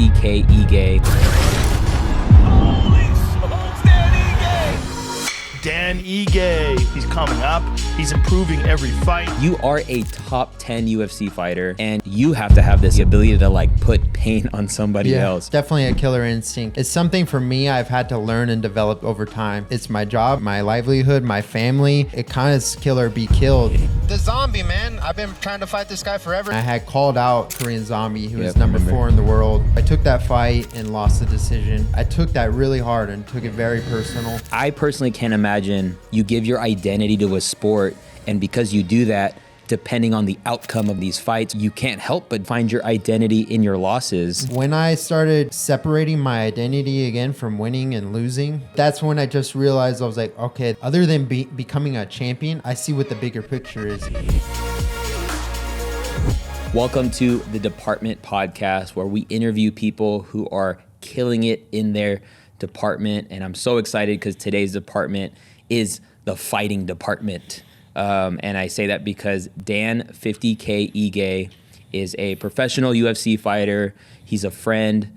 50K Ige. Holy smokes, Dan Ige. He's coming up. He's improving every fight. You are a top 10 UFC fighter, and you have to have this ability to like put pain on somebody else. Definitely a killer instinct. It's something for me I've had to learn and develop over time. It's my job, my livelihood, my family. It kind of kill or be killed. The zombie, man. I've been trying to fight this guy forever. I had called out Korean Zombie, who was number 4 in the world. I took that fight and lost the decision. I took that really hard and took it very personal. I personally can't imagine you give your identity to a sport, and because you do that, depending on the outcome of these fights, you can't help but find your identity in your losses. When I started separating my identity again from winning and losing, that's when I just realized I was like, okay, other than becoming a champion, I see what the bigger picture is. Welcome to the Department Podcast, where we interview people who are killing it in their department. And I'm so excited because today's department is the fighting department. And I say that because Dan 50K Ige is a professional UFC fighter. He's a friend.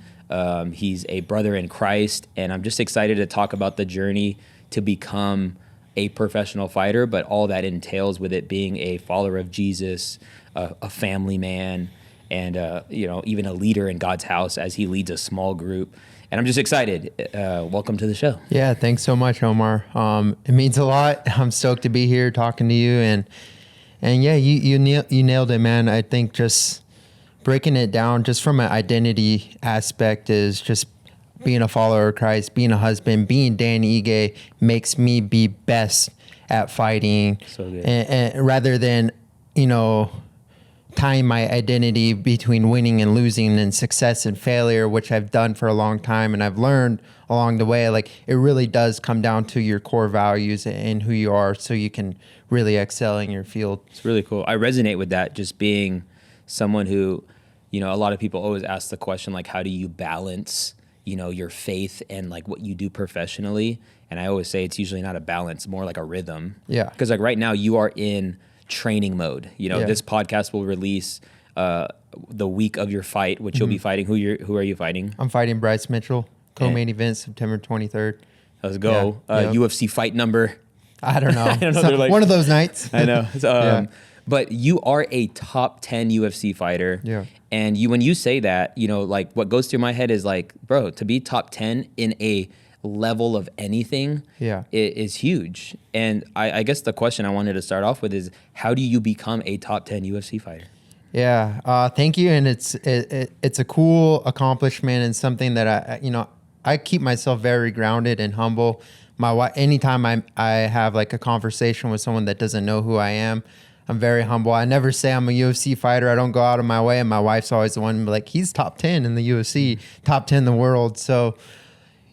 He's a brother in Christ. And I'm just excited to talk about the journey to become a professional fighter, but all that entails with it being a follower of Jesus, a family man, and even a leader in God's house as he leads a small group. And I'm just excited. Welcome to the show. Yeah, thanks so much, Omar. It means a lot. I'm stoked to be here talking to you. And yeah, you nailed it, man. I think just breaking it down just from an identity aspect is just being a follower of Christ, being a husband, being Dan Ige makes me be best at fighting. So good. And rather than, tying my identity between winning and losing and success and failure, which I've done for a long time. And I've learned along the way, like it really does come down to your core values and who you are so you can really excel in your field. It's really cool. I resonate with that, just being someone who, a lot of people always ask the question, like, how do you balance, your faith and like what you do professionally? And I always say it's usually not a balance, more like a rhythm. Yeah. Because like right now you are in training mode. This podcast will release the week of your fight, which you'll be fighting. Who are you fighting? I'm fighting Bryce Mitchell, co-main event September 23rd. Let's go. UFC fight number. I don't know. I don't know. One of those nights. I know. But you are a top 10 UFC fighter. Yeah. And when you say that, like what goes through my head is like, bro, to be top 10 in a level of anything is huge. And I guess the question I wanted to start off with is, how do you become a top 10 UFC fighter? Yeah, thank you. And it's a cool accomplishment and something that I keep myself very grounded and humble. My wife, anytime I have like a conversation with someone that doesn't know who I am, I'm very humble. I never say I'm a UFC fighter. I don't go out of my way. And my wife's always the one like, he's top 10 in the UFC, top 10 in the world. So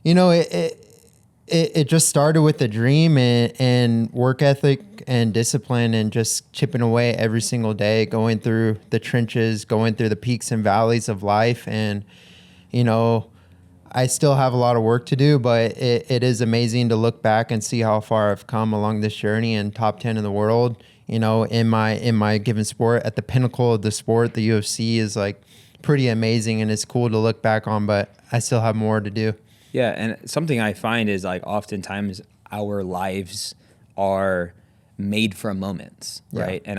it just started with a dream and work ethic and discipline and just chipping away every single day, going through the trenches, going through the peaks and valleys of life. And, I still have a lot of work to do, but it is amazing to look back and see how far I've come along this journey and top 10 in the world, in my given sport. At the pinnacle of the sport, the UFC is like pretty amazing and it's cool to look back on, but I still have more to do. Yeah, and something I find is like oftentimes our lives are made from moments, right? And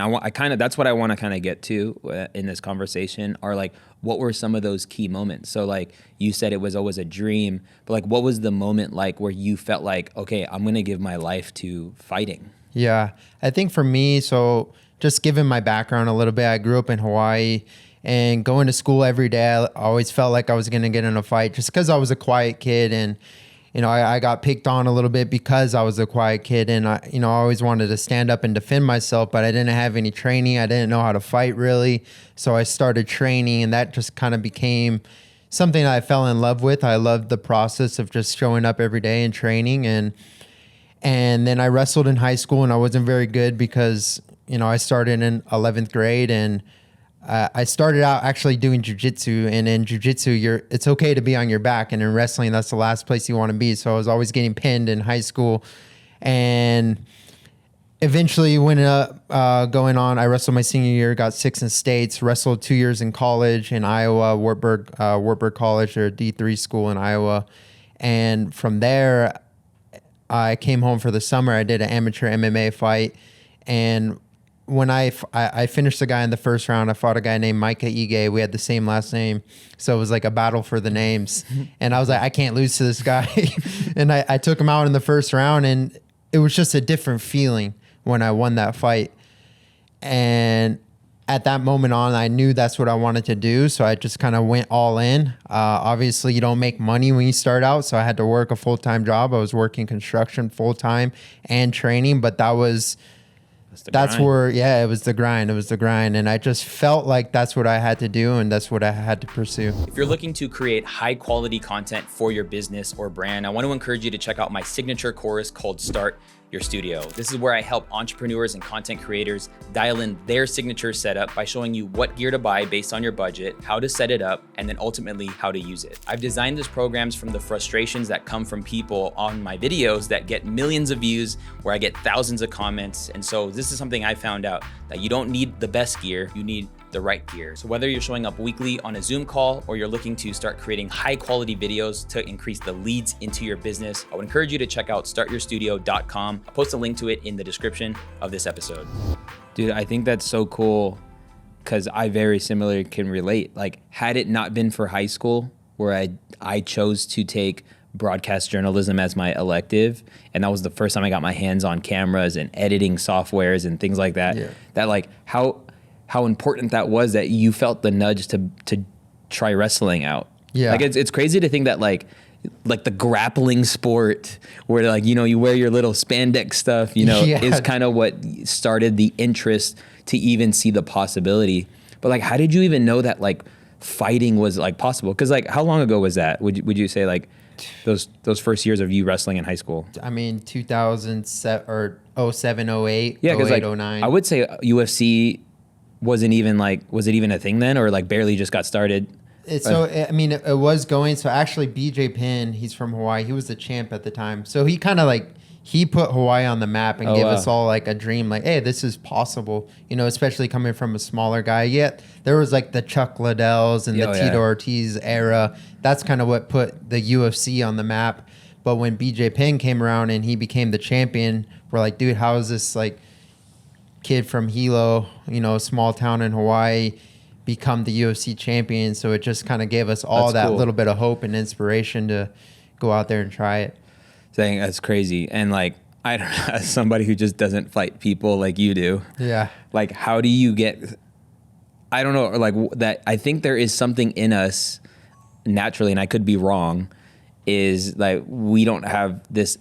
that's what I want to kind of get to in this conversation are like, what were some of those key moments? So like you said, it was always a dream, but like what was the moment like where you felt like, okay, I'm going to give my life to fighting? Yeah, I think for me, so just given my background a little bit, I grew up in Hawaii. And going to school every day, I always felt like I was going to get in a fight just because I was a quiet kid. And, I got picked on a little bit because I was a quiet kid. And, I always wanted to stand up and defend myself, but I didn't have any training. I didn't know how to fight really. So I started training and that just kind of became something I fell in love with. I loved the process of just showing up every day and training. And then I wrestled in high school and I wasn't very good because, I started in 11th grade and I started out actually doing jiu-jitsu, and in jiu-jitsu, it's okay to be on your back, and in wrestling, that's the last place you want to be. So I was always getting pinned in high school, and eventually went up going on. I wrestled my senior year, got 6 in states, wrestled 2 years in college in Iowa, Wartburg College, or D3 school in Iowa. And from there, I came home for the summer. I did an amateur MMA fight. And when I finished the guy in the first round, I fought a guy named Micah Ige. We had the same last name. So it was like a battle for the names. And I was like, I can't lose to this guy. And I took him out in the first round, and it was just a different feeling when I won that fight. And at that moment on, I knew that's what I wanted to do. So I just kind of went all in. Obviously, you don't make money when you start out. So I had to work a full-time job. I was working construction full-time and training, but that's where, it was the grind. It was the grind. And I just felt like that's what I had to do, and that's what I had to pursue. If you're looking to create high quality content for your business or brand, I want to encourage you to check out my signature course called Start Your Studio. This is where I help entrepreneurs and content creators dial in their signature setup by showing you what gear to buy based on your budget, how to set it up, and then ultimately how to use it. I've designed these programs from the frustrations that come from people on my videos that get millions of views, where I get thousands of comments. And so this is something I found out, that you don't need the best gear, you need the right gear. So whether you're showing up weekly on a Zoom call, or you're looking to start creating high quality videos to increase the leads into your business, I would encourage you to check out startyourstudio.com. I'll post a link to it in the description of this episode. Dude, I think that's so cool, because I very similarly can relate. Like, had it not been for high school, where I chose to take broadcast journalism as my elective, and that was the first time I got my hands on cameras and editing softwares and things like that, that like how important that was, that you felt the nudge to try wrestling out. Yeah. Like it's crazy to think that like the grappling sport, where like, you know, you wear your little spandex stuff, you know, is kind of what started the interest to even see the possibility. But like, how did you even know that like fighting was like possible? Cause like, how long ago was that? Would you say like those first years of you wrestling in high school? I mean, 2007 or 07, 08, yeah, 08, like, 09. I would say UFC was it even a thing then, or like barely just got started? It was going. So actually, BJ Penn, he's from Hawaii. He was the champ at the time. So he kind of like, he put Hawaii on the map and gave us all like a dream, like, hey, this is possible, you know, especially coming from a smaller guy. Yet there was like the Chuck Liddells and the Tito Ortiz era. That's kind of what put the UFC on the map. But when BJ Penn came around and he became the champion, we're like, dude, how is this like kid from Hilo, you know, a small town in Hawaii, become the UFC champion? So it just kind of gave us all little bit of hope and inspiration to go out there and try it. Saying that's crazy. And like, I don't know, as somebody who just doesn't fight people like you do, like, how do you get, I don't know, like that, I think there is something in us naturally, and I could be wrong, is like, we don't have this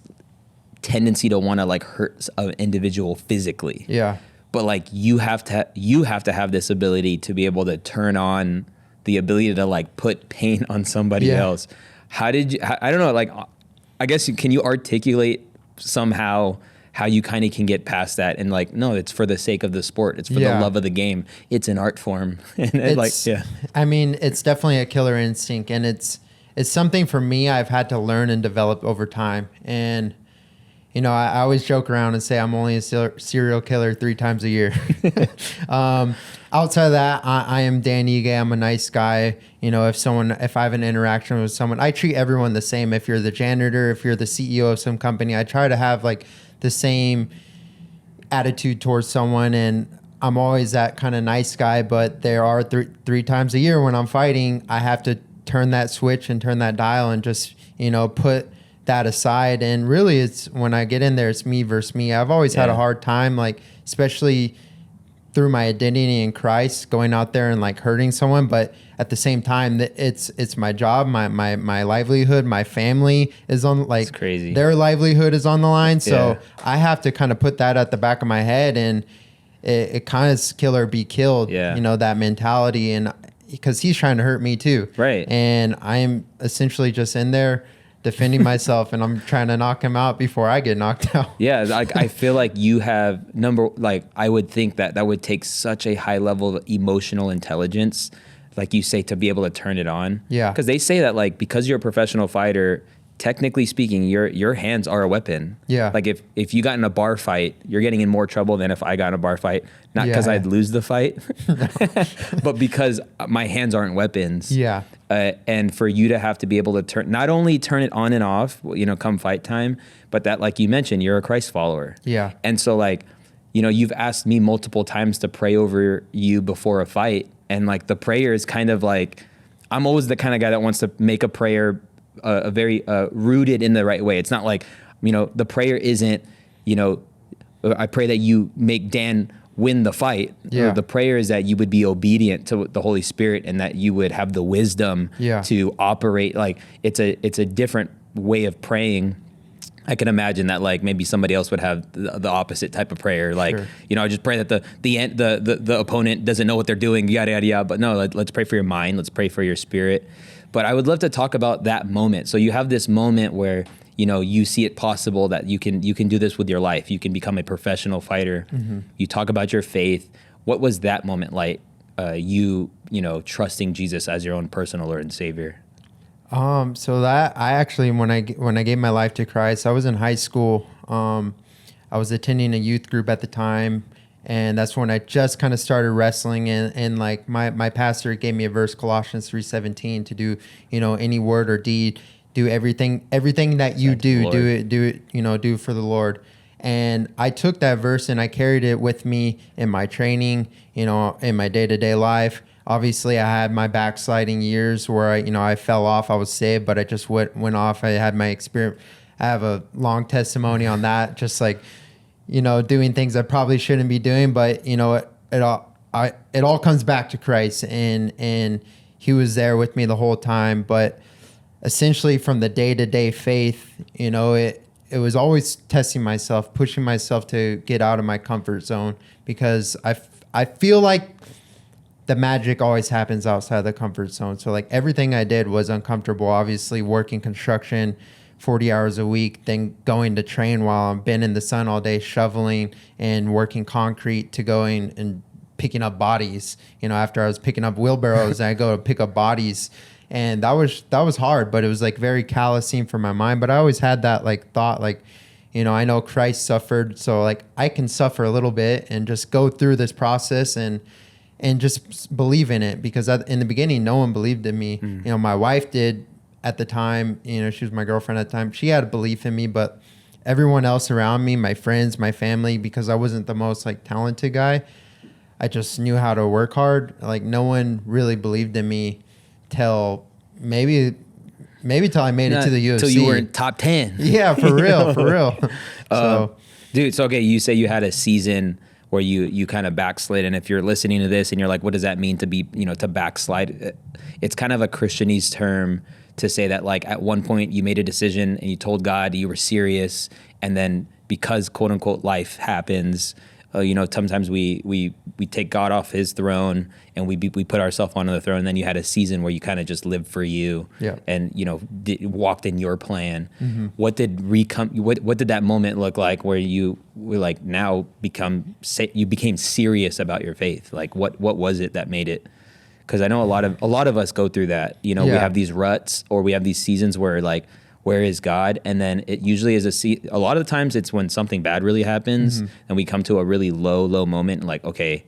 tendency to want to like hurt an individual physically. Yeah. But like, you have to have this ability to be able to turn on the ability to like put pain on somebody else. How did you, I don't know, like, I guess, can you articulate somehow how you kind of can get past that? And like, no, it's for the sake of the sport. It's for the love of the game. It's an art form. And I mean, it's definitely a killer instinct, and it's something for me I've had to learn and develop over time. And you know, I always joke around and say I'm only a serial killer 3 times a year. Outside of that, I am Dan Ige. I'm a nice guy. You know, if I have an interaction with someone, I treat everyone the same. If you're the janitor, if you're the CEO of some company, I try to have like the same attitude towards someone. And I'm always that kind of nice guy. But there are 3 times a year when I'm fighting, I have to turn that switch and turn that dial and just, you know, put that aside. And really, it's when I get in there, it's me versus me. I've always had a hard time, like, especially through my identity in Christ, going out there and like hurting someone. But at the same time, it's my job, my livelihood, my family is on, like, it's crazy. Their livelihood is on the line. So I have to kind of put that at the back of my head, and it kind of kill or be killed, you know, that mentality. And because he's trying to hurt me too. Right. And I'm essentially just in there defending myself, and I'm trying to knock him out before I get knocked out. Yeah, like, I feel like you have I would think that would take such a high level of emotional intelligence, like you say, to be able to turn it on. Yeah. Because they say that, like, because you're a professional fighter, technically speaking, your hands are a weapon. Yeah. Like if you got in a bar fight, you're getting in more trouble than if I got in a bar fight. Not because I'd lose the fight, but because my hands aren't weapons. Yeah. And for you to have to be able to not only turn it on and off, come fight time, but that, like you mentioned, you're a Christ follower. Yeah. And so like, you've asked me multiple times to pray over you before a fight. And like the prayer is kind of like, I'm always the kind of guy that wants to make a prayer a very rooted in the right way. It's not like, the prayer isn't, I pray that you make Dan win the fight. Yeah. The prayer is that you would be obedient to the Holy Spirit and that you would have the wisdom to operate. Like it's a different way of praying. I can imagine that like maybe somebody else would have the opposite type of prayer. Like, I just pray that the opponent doesn't know what they're doing, yada, yada, yada. But no, let's pray for your mind. Let's pray for your spirit. But I would love to talk about that moment. So you have this moment where, you see it possible that you can do this with your life. You can become a professional fighter. Mm-hmm. You talk about your faith. What was that moment like? Trusting Jesus as your own personal Lord and Savior. So that I actually, when I gave my life to Christ, I was in high school. I was attending a youth group at the time, and that's when I just kind of started wrestling. And like my pastor gave me a verse, Colossians 3:17, to do, any word or deed, do everything that you do it, do for the Lord. And I took that verse and I carried it with me in my training, in my day-to-day life. Obviously, I had my backsliding years where I fell off. I was saved, but I just went off. I had my experience. I have a long testimony on that. Just like, doing things I probably shouldn't be doing, but it all comes back to Christ, and He was there with me the whole time. But essentially, from the day-to-day faith, it was always testing myself, pushing myself to get out of my comfort zone, because I feel like the magic always happens outside the comfort zone. So like everything I did was uncomfortable. Obviously working construction 40 hours a week, then going to train while I've been in the sun all day, shoveling and working concrete, to going and picking up bodies. After I was picking up wheelbarrows, I go to pick up bodies. And that was hard, but it was like very callousing for my mind. But I always had that like thought, like, I know Christ suffered, so like I can suffer a little bit and just go through this process and just believe in it, because in the beginning, no one believed in me. My wife did at the time, she was my girlfriend at the time. She had a belief in me, but everyone else around me, my friends, my family, because I wasn't the most like talented guy, I just knew how to work hard. Like no one really believed in me till maybe till I made it to the UFC. Till you were in top 10. Yeah, for real. Dude, so okay, you say you had a season where you kind of backslid. And if you're listening to this and you're like, what does that mean to be, to backslide? It's kind of a Christianese term to say that like at one point you made a decision and you told God you were serious. And then because quote unquote life happens, sometimes we take God off His throne and we put ourselves onto the throne. And then you had a season where you kind of just lived for you, and walked in your plan. Mm-hmm. What did that moment look like where you were like now you became serious about your faith? Like what was it that made it? Because I know a lot of us go through that. We have these ruts, or we have these seasons where like, where is God? And then it usually is a lot of the times it's when something bad really happens, and we come to a really low moment, and like, okay,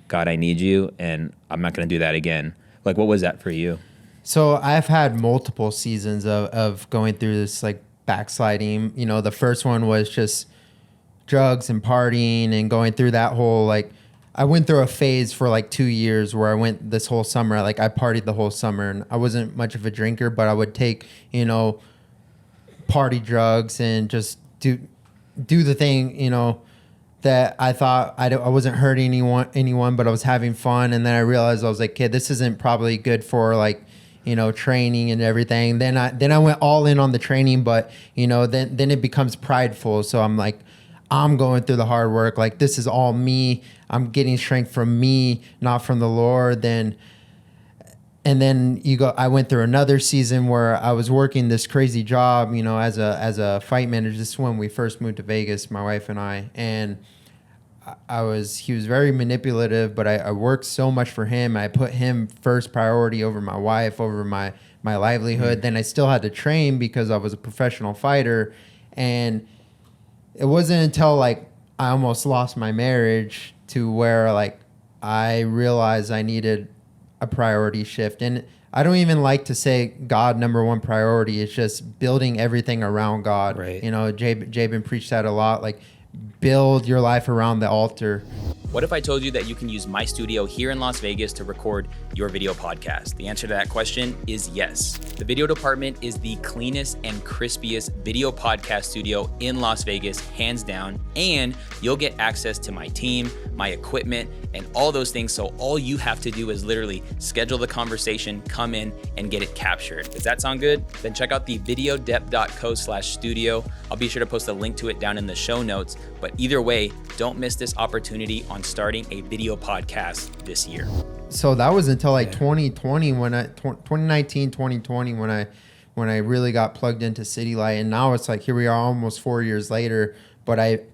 God, I need you, and I'm not going to do that again. Like, what was that for you? So I've had multiple seasons of going through this like backsliding. The first one was just drugs and partying and going through that whole like, I went through a phase for like 2 years where I went this whole summer, like I partied the whole summer, and I wasn't much of a drinker, but I would take, party drugs and just do the thing, that I thought I wasn't hurting anyone, but I was having fun. And then I realized I was like, kid, this isn't probably good for like, training and everything. Then I went all in on the training, but then it becomes prideful. So I'm like, I'm going through the hard work. Like this is all me. I'm getting strength from me, not from the Lord. And then I went through another season where I was working this crazy job, as a fight manager. This is when we first moved to Vegas, my wife and I. And he was very manipulative, but I worked so much for him. I put him first priority over my wife, over my livelihood. Then I still had to train because I was a professional fighter. And it wasn't until like I almost lost my marriage to where like I realized I needed a priority shift. And I don't even like to say God number one priority. It's just building everything around God. Right. You know, Jabin preached that a lot. Like, build your life around the altar. What if I told you that you can use my studio here in Las Vegas to record your video podcast? The answer to that question is yes. The video department is the cleanest and crispiest video podcast studio in Las Vegas, hands down. And you'll get access to my team, my equipment, and all those things. So all you have to do is literally schedule the conversation, come in, and get it captured. Does that sound good? Then check out the videodept.co/studio. I'll be sure to post a link to it down in the show notes. But either way, don't miss this opportunity on starting a video podcast this year. So that was until like 2020 2019, 2020 when I really got plugged into City Light. And now it's like, here we are almost 4 years later. But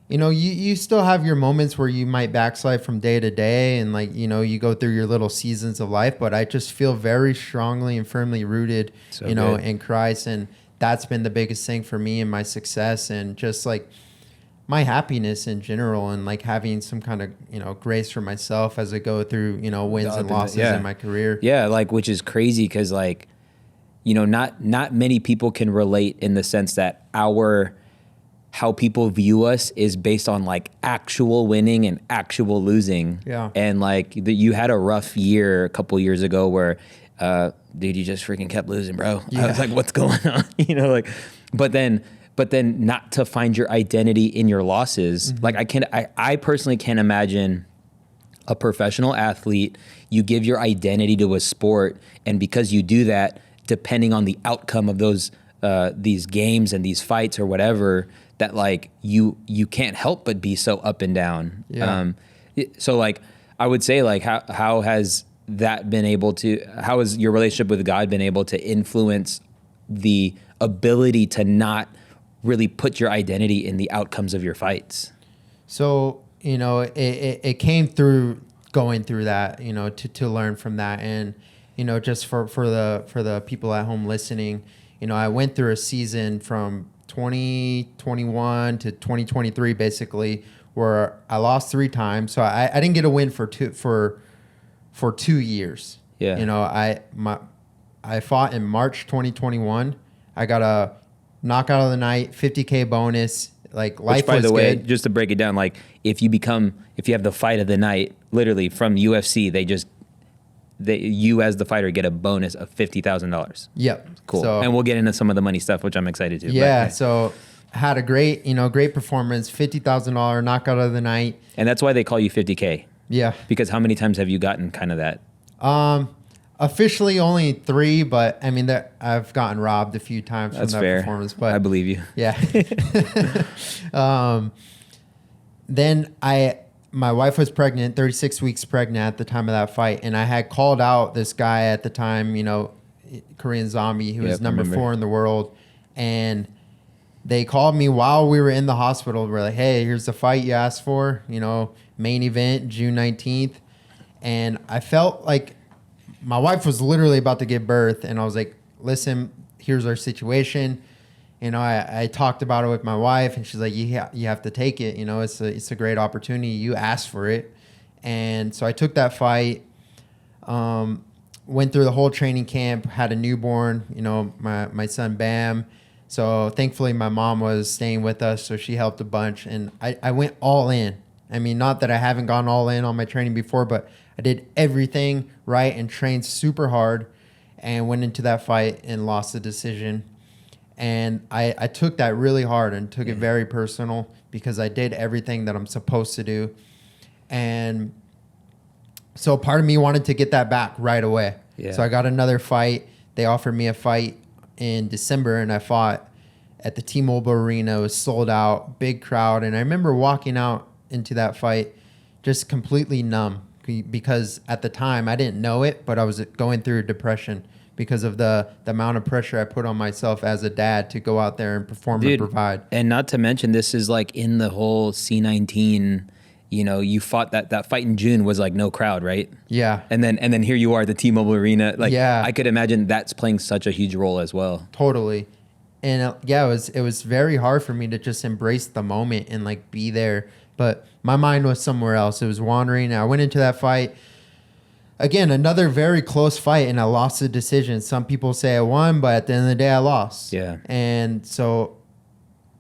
you still have your moments where you might backslide from day to day, and like, you go through your little seasons of life, but I just feel very strongly and firmly rooted, in Christ. And that's been the biggest thing for me and my success and just like my happiness in general, and like having some kind of, grace for myself as I go through, wins and losses in my career. Yeah. Like, which is crazy because like, not many people can relate in the sense that how people view us is based on like actual winning and actual losing. Yeah. And like you had a rough year a couple years ago where, dude, you just freaking kept losing, bro. Yeah. I was like, what's going on? But then not to find your identity in your losses. Mm-hmm. Like I personally can't imagine a professional athlete, you give your identity to a sport, and because you do that, depending on the outcome of these games and these fights or whatever, that like you can't help but be so up and down. Yeah. So like I would say like how has your relationship with God been able to influence the ability to not really put your identity in the outcomes of your fights? So, it came through going through that, to learn from that. And, just for the people at home listening, I went through a season from 2021 to 2023, basically, where I lost 3 times. So I didn't get a win for 2 years. Yeah. I fought in March 2021. I got a knockout of the night, $50K bonus. Like, life was good. By the way, just to break it down, like if you have the fight of the night, literally from UFC, you as the fighter get a bonus of $50,000. Yep. Cool. So, and we'll get into some of the money stuff, which I'm excited to. Yeah. So had a great performance, $50,000 knockout of the night. And that's why they call you 50K. Yeah. Because how many times have you gotten kind of that? Officially only 3, but I mean I've gotten robbed a few times from that performance. But I believe you. Yeah. Then my wife was pregnant, 36 weeks pregnant at the time of that fight, and I had called out this guy at the time, Korean Zombie, who was number 4 in the world, and they called me while we were in the hospital. We're like, hey, here's the fight you asked for, main event, June 19th. And I felt like my wife was literally about to give birth, and I was like, listen, here's our situation. I talked about it with my wife, and she's like, you have to take it. It's a great opportunity. You asked for it. And so I took that fight, went through the whole training camp, had a newborn, my son Bam. So thankfully my mom was staying with us, so she helped a bunch. And I went all in. I mean, not that I haven't gone all in on my training before, but I did everything right and trained super hard and went into that fight and lost the decision. And I took that really hard and took it very personal because I did everything that I'm supposed to do. And so part of me wanted to get that back right away. Yeah. So I got another fight. They offered me a fight in December, and I fought at the T-Mobile Arena. It was sold out, big crowd. And I remember walking out into that fight just completely numb because at the time I didn't know it, but I was going through depression because of the amount of pressure I put on myself as a dad to go out there and perform Dude, and provide. And not to mention, this is like in the whole C19, you know, you fought that fight in June was like no crowd, right? Yeah. And then here you are, the T-Mobile Arena. Like, Yeah. I could imagine that's playing such a huge role as well. Totally. And it was very hard for me to just embrace the moment and like be there. But my mind was somewhere else. It was wandering. I went into that fight. Again, another very close fight, and I lost the decision. Some people say I won, but at the end of the day, I lost. Yeah. And so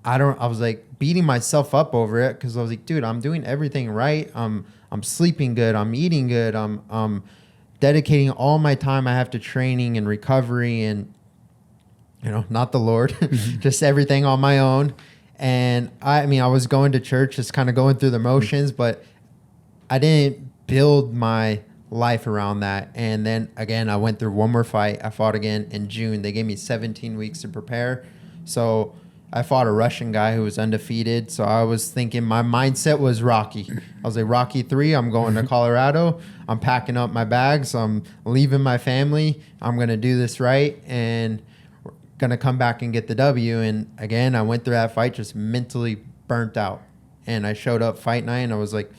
I was like beating myself up over it because I was like, dude, I'm doing everything right. I'm sleeping good. I'm eating good. I'm dedicating all my time I have to training and recovery and, you know, not the Lord, just everything on my own. And I was going to church, just kind of going through the motions, but I didn't build my life around that. And then again, I went through one more fight. I fought again in June. They gave me 17 weeks to prepare. So I fought a Russian guy who was undefeated. So I was thinking, my mindset was Rocky. I was like, Rocky 3, I'm going to Colorado. I'm packing up my bags. I'm leaving my family. I'm going to do this right. And we're going to come back and get the W. And again, I went through that fight just mentally burnt out. And I showed up fight night and I was like,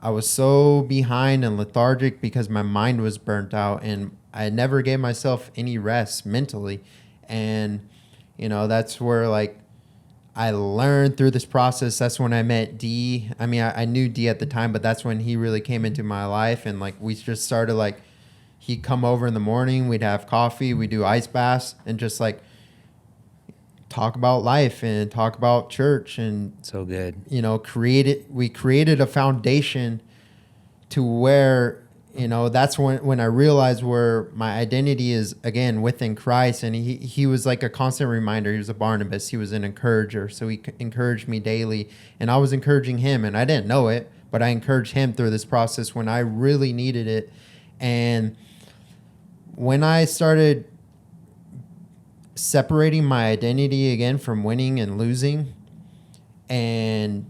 I was so behind and lethargic because my mind was burnt out and I never gave myself any rest mentally. And, you know, that's where like I learned through this process. That's when I met D. I mean, I knew D at the time, but that's when he really came into my life. And like, we just started like, he'd come over in the morning, we'd have coffee, we'd do ice baths and just like talk about life and talk about church and So good. you know, we created a foundation to where, you know, that's when I realized where my identity is again within Christ. And he was like a constant reminder. He was a Barnabas. He was an encourager. So he encouraged me daily and I was encouraging him and I didn't know it, but I encouraged him through this process when I really needed it. And when I started separating my identity again from winning and losing and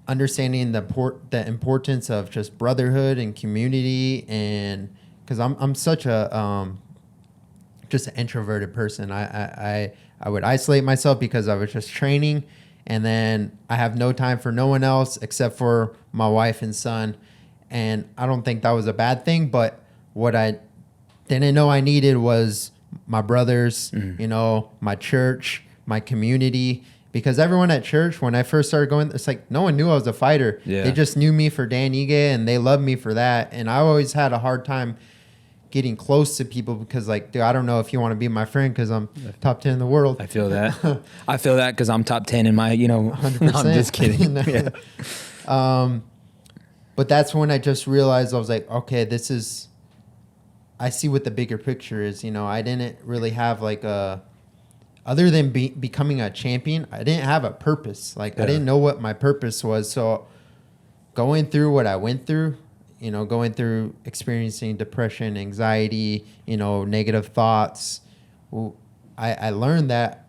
understanding the importance of just brotherhood and community, and because I'm such a just an introverted person. I would isolate myself because I was just training, and then I have no time for no one else except for my wife and son. And I don't think that was a bad thing, but what I didn't know I needed was my brothers, you know, my church, my community, because everyone at church, when I first started going, it's like no one knew I was a fighter. Yeah. They just knew me for Dan Ige and they loved me for that. And I always had a hard time getting close to people because like, dude, I don't know if you want to be my friend because I'm top 10 in the world. I feel that. I feel that because I'm top 10 in my, you know, 100%. No, I'm just kidding. Yeah. But that's when I just realized I was like, okay, I see what the bigger picture is. You know, I didn't really have like other than becoming a champion, I didn't have a purpose. Like I didn't know what my purpose was. So going through what I went through, you know, going through experiencing depression, anxiety, you know, negative thoughts, I learned that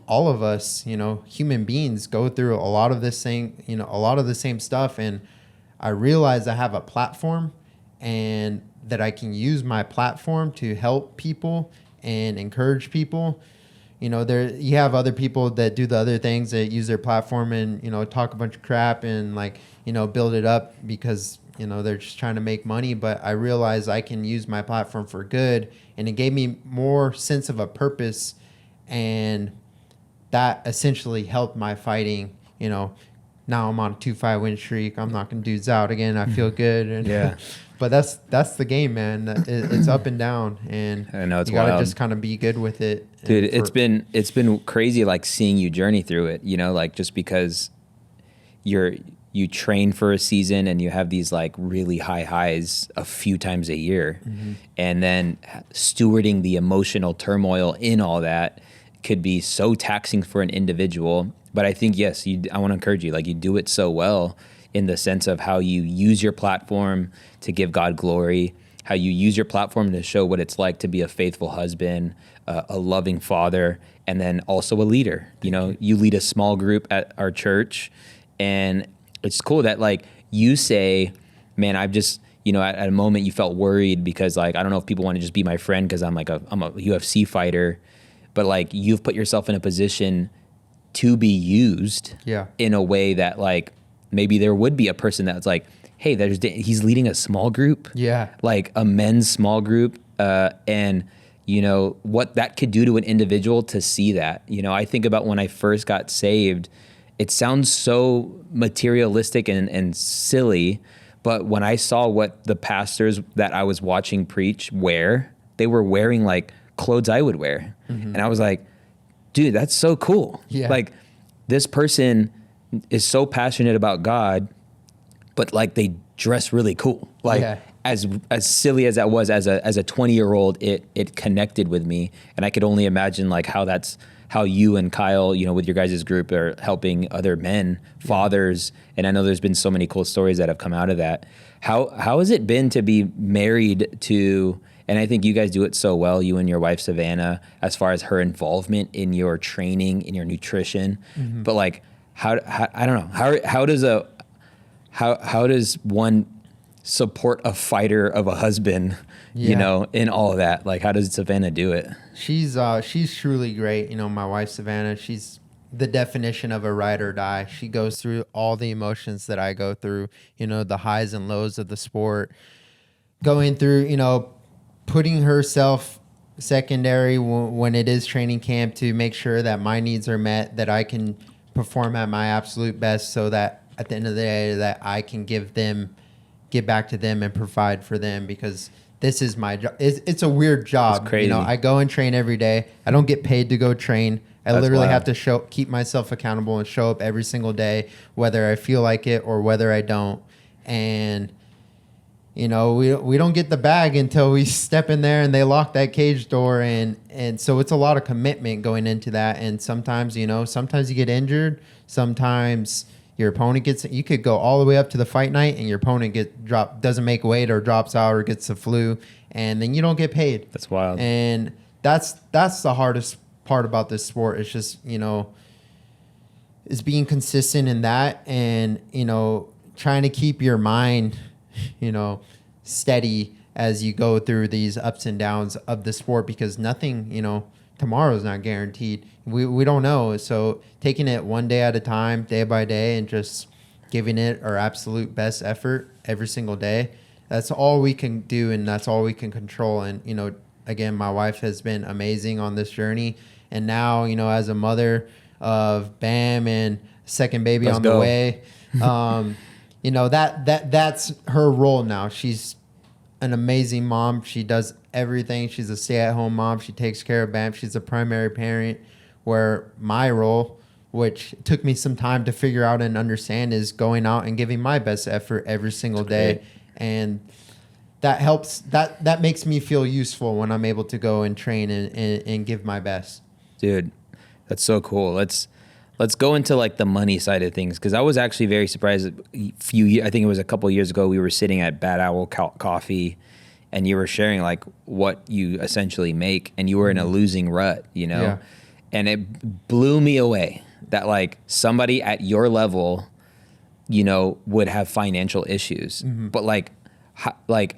all of us, you know, human beings go through a lot of this thing, you know, a lot of the same stuff. And I realized I have a platform and that I can use my platform to help people and encourage people. You know, you have other people that do the other things that use their platform and, you know, talk a bunch of crap and like, you know, build it up because, you know, they're just trying to make money. But I realized I can use my platform for good, and it gave me more sense of a purpose, and that essentially helped my fighting. You know, now I'm on a 2-5 win streak. I'm knocking dudes out again. I feel good. And Yeah. But that's the game, man. It's up and down, and I know, it's you gotta wild. just kind of be good with it. Dude, And it's been crazy, like seeing you journey through it, you know, like just because you train for a season and you have these like really high highs a few times a year, and then stewarding the emotional turmoil in all that could be so taxing for an individual. But I think, yes, I want to encourage you, like you do it so well in the sense of how you use your platform to give God glory, how you use your platform to show what it's like to be a faithful husband, a loving father, and then also a leader. You know, you lead a small group at our church, and it's cool that like you say, man, I've just, you know, at a moment you felt worried because like, I don't know if people want to just be my friend because I'm a UFC fighter, but like you've put yourself in a position to be used in a way that like maybe there would be a person that's like, hey, he's leading a small group, like a men's small group, and you know what that could do to an individual to see that. You know, I think about when I first got saved, it sounds so materialistic and silly, but when I saw what the pastors that I was watching preach wear, they were wearing like clothes I would wear, and I was like, dude, that's so cool. Like this person is so passionate about God, but like they dress really cool. Like as silly as that was as a 20-year-old, it connected with me, and I could only imagine like how you and Kyle, you know, with your guys' group are helping other men, fathers, and I know there's been so many cool stories that have come out of that. How has it been to be married to? And I think you guys do it so well, you and your wife, Savannah, as far as her involvement in your training, in your nutrition. But like, how I don't know, how does one support a fighter of a husband, you know, in all of that? Like, how does Savannah do it? She's truly great. You know, my wife, Savannah, she's the definition of a ride or die. She goes through all the emotions that I go through, you know, the highs and lows of the sport, going through, you know, putting herself secondary when it is training camp to make sure that my needs are met, that I can perform at my absolute best so that at the end of the day that I can give back to them and provide for them, because this is my job. It's a weird job. It's crazy. You know, I go and train every day. I don't get paid to go train. That's literally wild. Have to keep myself accountable and show up every single day, whether I feel like it or whether I don't. And you know, we don't get the bag until we step in there and they lock that cage door. And so it's a lot of commitment going into that. And sometimes, you know, sometimes you get injured. Sometimes your opponent you could go all the way up to the fight night and your opponent doesn't make weight or drops out or gets the flu. And then you don't get paid. That's wild. And that's the hardest part about this sport. It's just, you know, is being consistent in that and, you know, trying to keep your mind, you know, steady as you go through these ups and downs of the sport, because nothing, you know, tomorrow's not guaranteed. We don't know. So taking it one day at a time, day by day, and just giving it our absolute best effort every single day. That's all we can do, and that's all we can control. And, you know, again, my wife has been amazing on this journey. And now, you know, as a mother of Bam and second baby on the way, you know, that's her role now. She's an amazing mom. She does everything. She's a stay-at-home mom. She takes care of Bam. She's a primary parent, where my role, which took me some time to figure out and understand, is going out and giving my best effort every single day. And that helps. That makes me feel useful when I'm able to go and train and give my best. Dude, that's so cool. Let's go into like the money side of things, because I was actually very surprised. I think it was a couple of years ago, we were sitting at Bad Owl Coffee, and you were sharing like what you essentially make, and you were in a losing rut, you know, and it blew me away that like somebody at your level, you know, would have financial issues. But like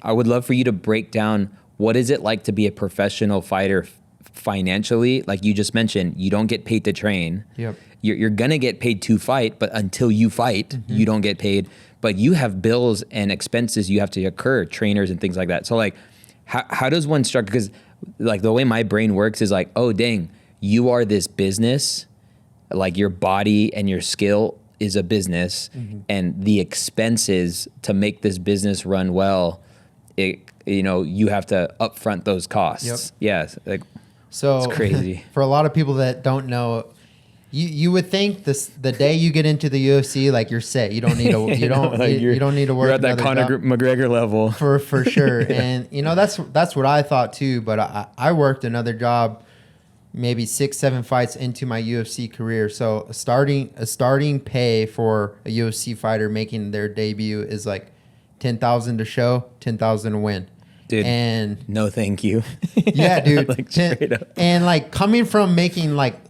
I would love for you to break down, what is it like to be a professional fighter financially? Like you just mentioned, you don't get paid to train. You're gonna get paid to fight, but until you fight, you don't get paid. But you have bills and expenses you have to incur, trainers and things like that. So like, how does one structure? Because like the way my brain works is like, oh dang, you are this business, like your body and your skill is a business, and the expenses to make this business run well, you know, you have to upfront those costs. Yes, like. So it's crazy. For a lot of people that don't know, you would think the day you get into the UFC, like you're set. You don't need to you don't need to work. You're at that Conor McGregor level for sure. And you know, that's what I thought too. But I worked another job, maybe 6-7 fights into my UFC career. So a starting pay for a UFC fighter making their debut is like $10,000 to show, $10,000 to win. Dude, and no thank you. Yeah, dude. Like straight up. And like coming from making like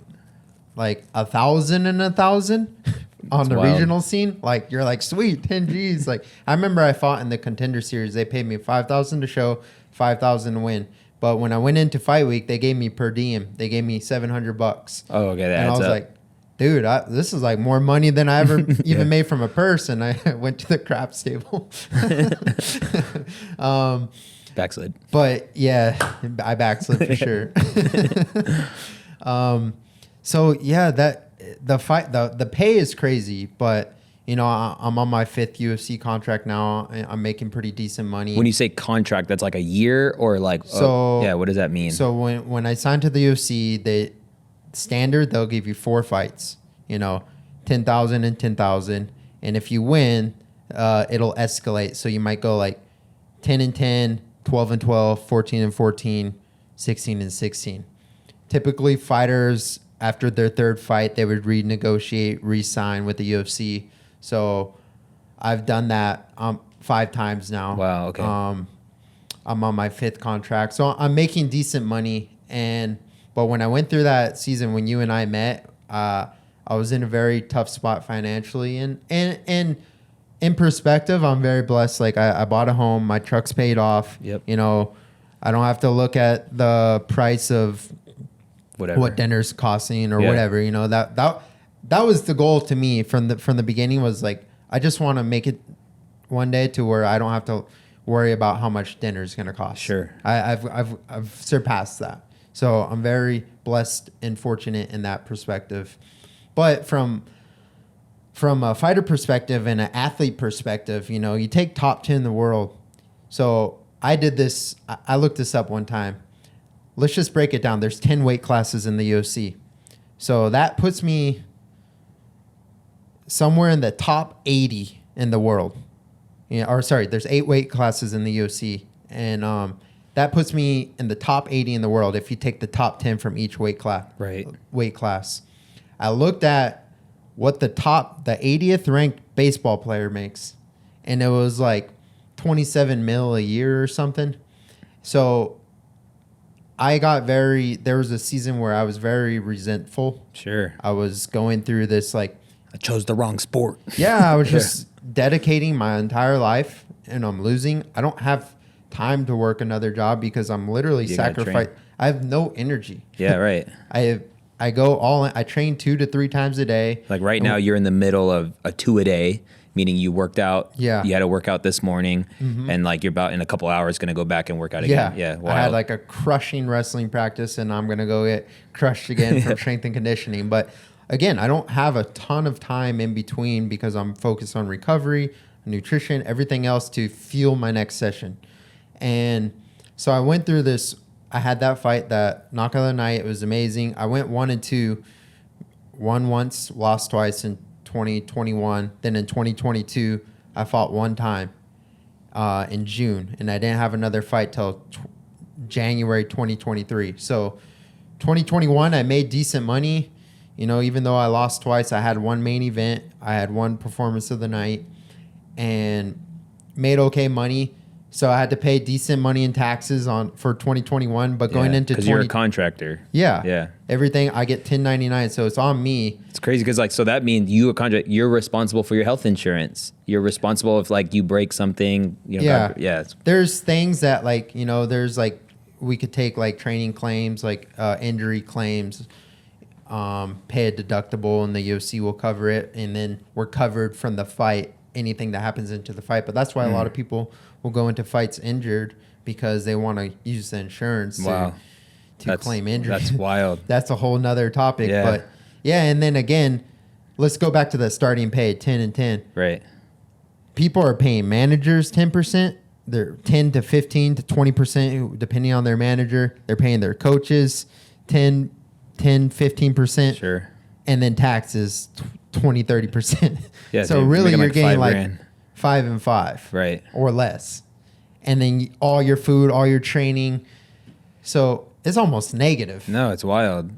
1,000 and 1,000 on the wild. regional scene, like you're like, sweet, 10 G's. Like I remember I fought in the Contender Series. They paid me $5,000 to show, $5,000 to win. But when I went into fight week, they gave me per diem. They gave me $700. Oh, okay, that and I adds was up. like, dude, this is like more money than I ever even made from a purse. And I went to the craps table. Backslid. But yeah, I backslid for sure. So yeah, that the pay is crazy, but you know, I'm on my 5th UFC contract now. I'm making pretty decent money. When you say contract, that's like a year or like, what does that mean? So when I signed to the UFC, they'll give you 4 fights, you know, 10,000 and 10,000. And if you win, it'll escalate. So you might go like 10 and 10, 12 and 12, 14 and 14, 16 and 16. Typically fighters, after their 3rd fight, they would renegotiate, re-sign with the UFC. So I've done that 5 times now. Wow, okay. I'm on my 5th contract. So I'm making decent money. But when I went through that season when you and I met, I was in a very tough spot financially. And in perspective, I'm very blessed. Like I bought a home, my truck's paid off. Yep. You know, I don't have to look at the price of what dinner's costing or whatever. You know, that was the goal to me from the beginning, was like, I just want to make it one day to where I don't have to worry about how much dinner's going to cost. Sure. I've surpassed that. So I'm very blessed and fortunate in that perspective. But from a fighter perspective and an athlete perspective, you know, you take top 10 in the world. So I did this, I looked this up one time. Let's just break it down. There's 10 weight classes in the UFC. So that puts me somewhere in the top 80 in the world. There's 8 weight classes in the UFC. And that puts me in the top 80 in the world if you take the top 10 from each weight class. Right. Weight class. I looked at what the 80th ranked baseball player makes, and it was like 27 mil a year or something. So there was a season where I was very resentful. Sure. I was going through this like, I chose the wrong sport. yeah, I was just dedicating my entire life and I'm losing. I don't have time to work another job because I'm literally sacrificing. I have no energy. Yeah, right. I go all in. I train 2 to 3 times a day. Like right now you're in the middle of a 2 a day, meaning you worked out. Yeah. You had to work out this morning and like you're about in a couple hours going to go back and work out again. Yeah. I had like a crushing wrestling practice and I'm going to go get crushed again from strength and conditioning. But again, I don't have a ton of time in between because I'm focused on recovery, nutrition, everything else to fuel my next session. And so I went through this. I had that fight, that knockout of the night. It was amazing. I went 1-2, won once, lost twice in 2021. Then in 2022, I fought 1 time in June, and I didn't have another fight till January 2023. So 2021, I made decent money. You know, even though I lost twice, I had 1 main event. I had 1 performance of the night and made okay money. So I had to pay decent money in taxes for 2021, but going into because you're a contractor. Yeah. Everything I get 1099, so it's on me. It's crazy because so that means you're responsible for your health insurance. You're responsible if like you break something. There's things that there's we could take like training claims, like injury claims, pay a deductible, and the UFC will cover it, and then we're covered from the fight. Anything that happens into the fight, but that's why a lot of people will go into fights injured because they want to use the insurance to claim injury. That's wild. That's a whole nother topic. Yeah. But yeah, and then again, let's go back to the starting pay, 10 and 10. Right. People are paying managers 10%. They're 10 to 15 to 20%, depending on their manager. They're paying their coaches 10, 15%. Sure. And then taxes 20, 30%. Yeah, so really you're getting like $5,000. 5 and 5. Right. Or less. And then all your food, all your training. So it's almost negative. No, it's wild.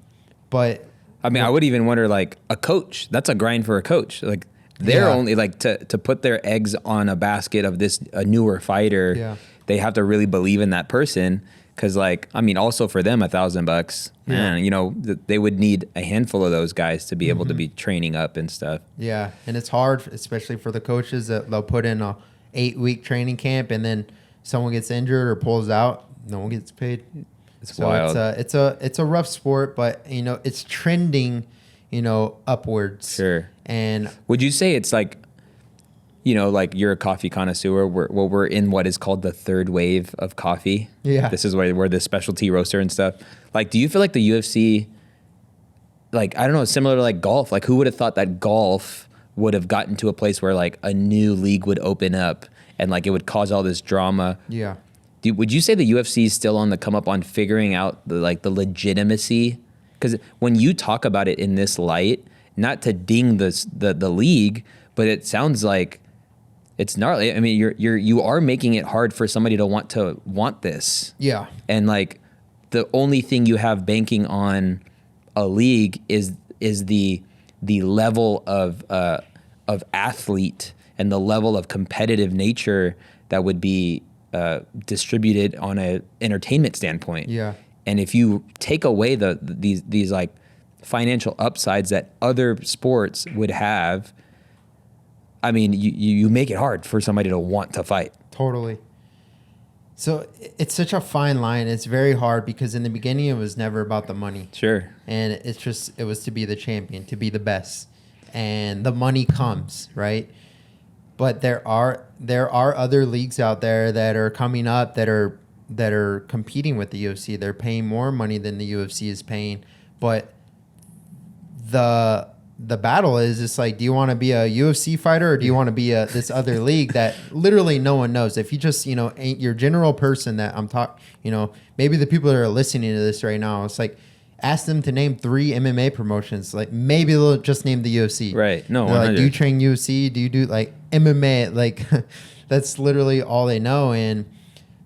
But I mean, I would even wonder like a coach. That's a grind for a coach. Like they're only like to put their eggs on a basket of a newer fighter. Yeah. They have to really believe in that person Cause like, I mean, also for them, $1,000, man, you know, they would need a handful of those guys to be able to be training up and stuff. Yeah. And it's hard, especially for the coaches that they'll put in a 8-week training camp and then someone gets injured or pulls out. No one gets paid. It's wild. It's a rough sport, but you know, it's trending, you know, upwards. Sure. And would you say it's like, you know, like you're a coffee connoisseur. We're in what is called the third wave of coffee. Yeah. This is where the specialty roaster and stuff. Like, do you feel like the UFC, like, I don't know, similar to like golf, like who would have thought that golf would have gotten to a place where like a new league would open up and like it would cause all this drama? yeah. Would you say the UFC is still on the come up on figuring out the legitimacy? Because when you talk about it in this light, not to ding the league, but it sounds like it's gnarly. I mean, you are making it hard for somebody to want this. Yeah. And like the only thing you have banking on a league is the level of athlete and the level of competitive nature that would be distributed on a entertainment standpoint. Yeah. And if you take away these like financial upsides that other sports would have, I mean, you make it hard for somebody to want to fight. Totally. So it's such a fine line. It's very hard because in the beginning it was never about the money. Sure. And it was to be the champion, to be the best. And the money comes, right? But there are other leagues out there that are coming up that are competing with the UFC. They're paying more money than the UFC is paying. But the battle is it's like, do you want to be a UFC fighter or do you want to be this other league that literally no one knows? If you just, you know, ain't your general person that I'm talking, you know, maybe the people that are listening to this right now, it's like, ask them to name 3 MMA promotions. Like maybe they'll just name the UFC. Right. No, like, do you train UFC? Do you do like MMA? Like that's literally all they know. And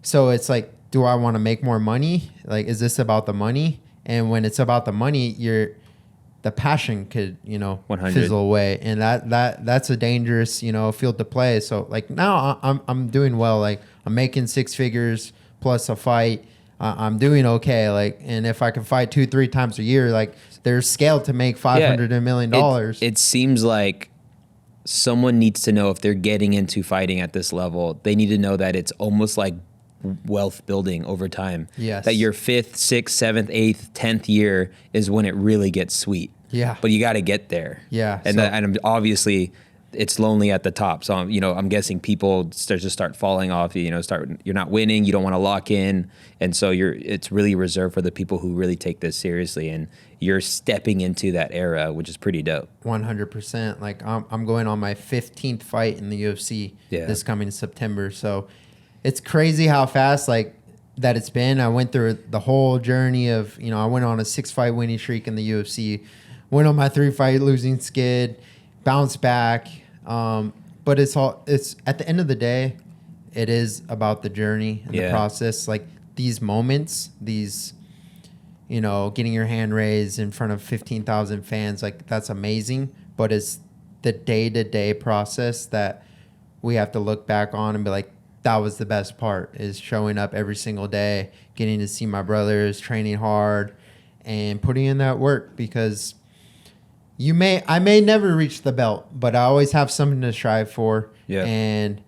so it's like, do I want to make more money? Like, is this about the money? And when it's about the money, the passion could, you know, 100. fizzle away. And that's a dangerous, you know, field to play. So like now I'm doing well. Like I'm making 6 figures plus a fight. I'm doing okay. Like, and if I can fight 2-3 times a year, like there's scale to make $500 million. It seems like someone needs to know if they're getting into fighting at this level, they need to know that it's almost like wealth building over time. Yes. That your 5th, 6th, 7th, 8th, 10th year is when it really gets sweet. Yeah. But you got to get there. Yeah. And and obviously it's lonely at the top. So, you know, I'm guessing people start falling off, you know, you're not winning, you don't want to lock in. And so it's really reserved for the people who really take this seriously. And you're stepping into that era, which is pretty dope. 100%. Like I'm going on my 15th fight in the UFC this coming September. So it's crazy how fast like that it's been. I went through the whole journey of, you know, I went on a 6-fight winning streak in the UFC, went on my 3-fight losing skid, bounced back. But it's at the end of the day, it is about the journey and the process. Like these moments, these, you know, getting your hand raised in front of 15,000 fans, like that's amazing. But it's the day-to-day process that we have to look back on and be like, that was the best part, is showing up every single day, getting to see my brothers, training hard, and putting in that work. Because I may never reach the belt, but I always have something to strive for. Yeah. And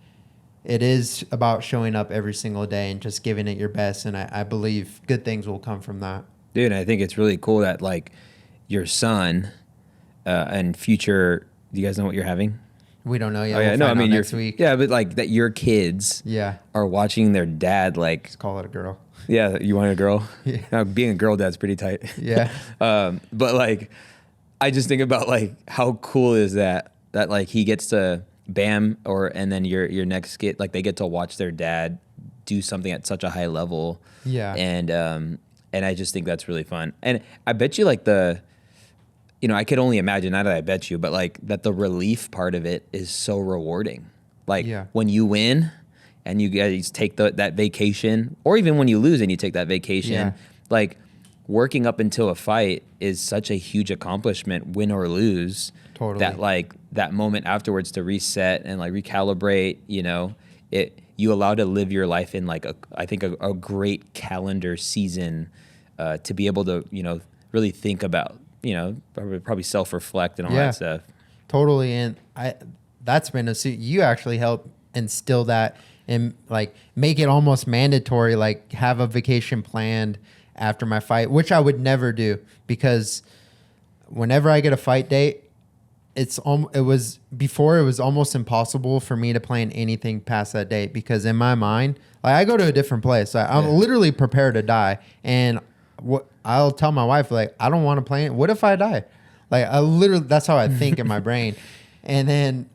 it is about showing up every single day and just giving it your best. And I believe good things will come from that. Dude, I think it's really cool that like your son and future, do you guys know what you're having? We don't know yet. Oh, yeah. We'll No, I find mean, out next week. Yeah, but like that your kids are watching their dad like. Let's call it a girl. Yeah, you want a girl? Yeah. Being a girl dad's pretty tight. Yeah. But like, I just think about like how cool is that like he gets to and then your next kid, like they get to watch their dad do something at such a high level. Yeah. And I just think that's really fun. And I bet you like you know, I could only imagine, not that I bet you, but like that the relief part of it is so rewarding. Like when you win and you guys take that vacation, or even when you lose and you take that vacation, like working up until a fight is such a huge accomplishment, win or lose. Totally. That like that moment afterwards to reset and like recalibrate, you know, you allowed to live your life in like I think a great calendar season to be able to, really think about, probably self-reflect and all that stuff. Totally. And that's been you actually helped instill that and like make it almost mandatory, like have a vacation planned after my fight, which I would never do, because whenever I get a fight date, it was almost impossible for me to plan anything past that date, because in my mind, like I go to a different place. I'm literally prepared to die. And I'll tell my wife, like, I don't want to plan. What if I die? Like that's how I think in my brain. And then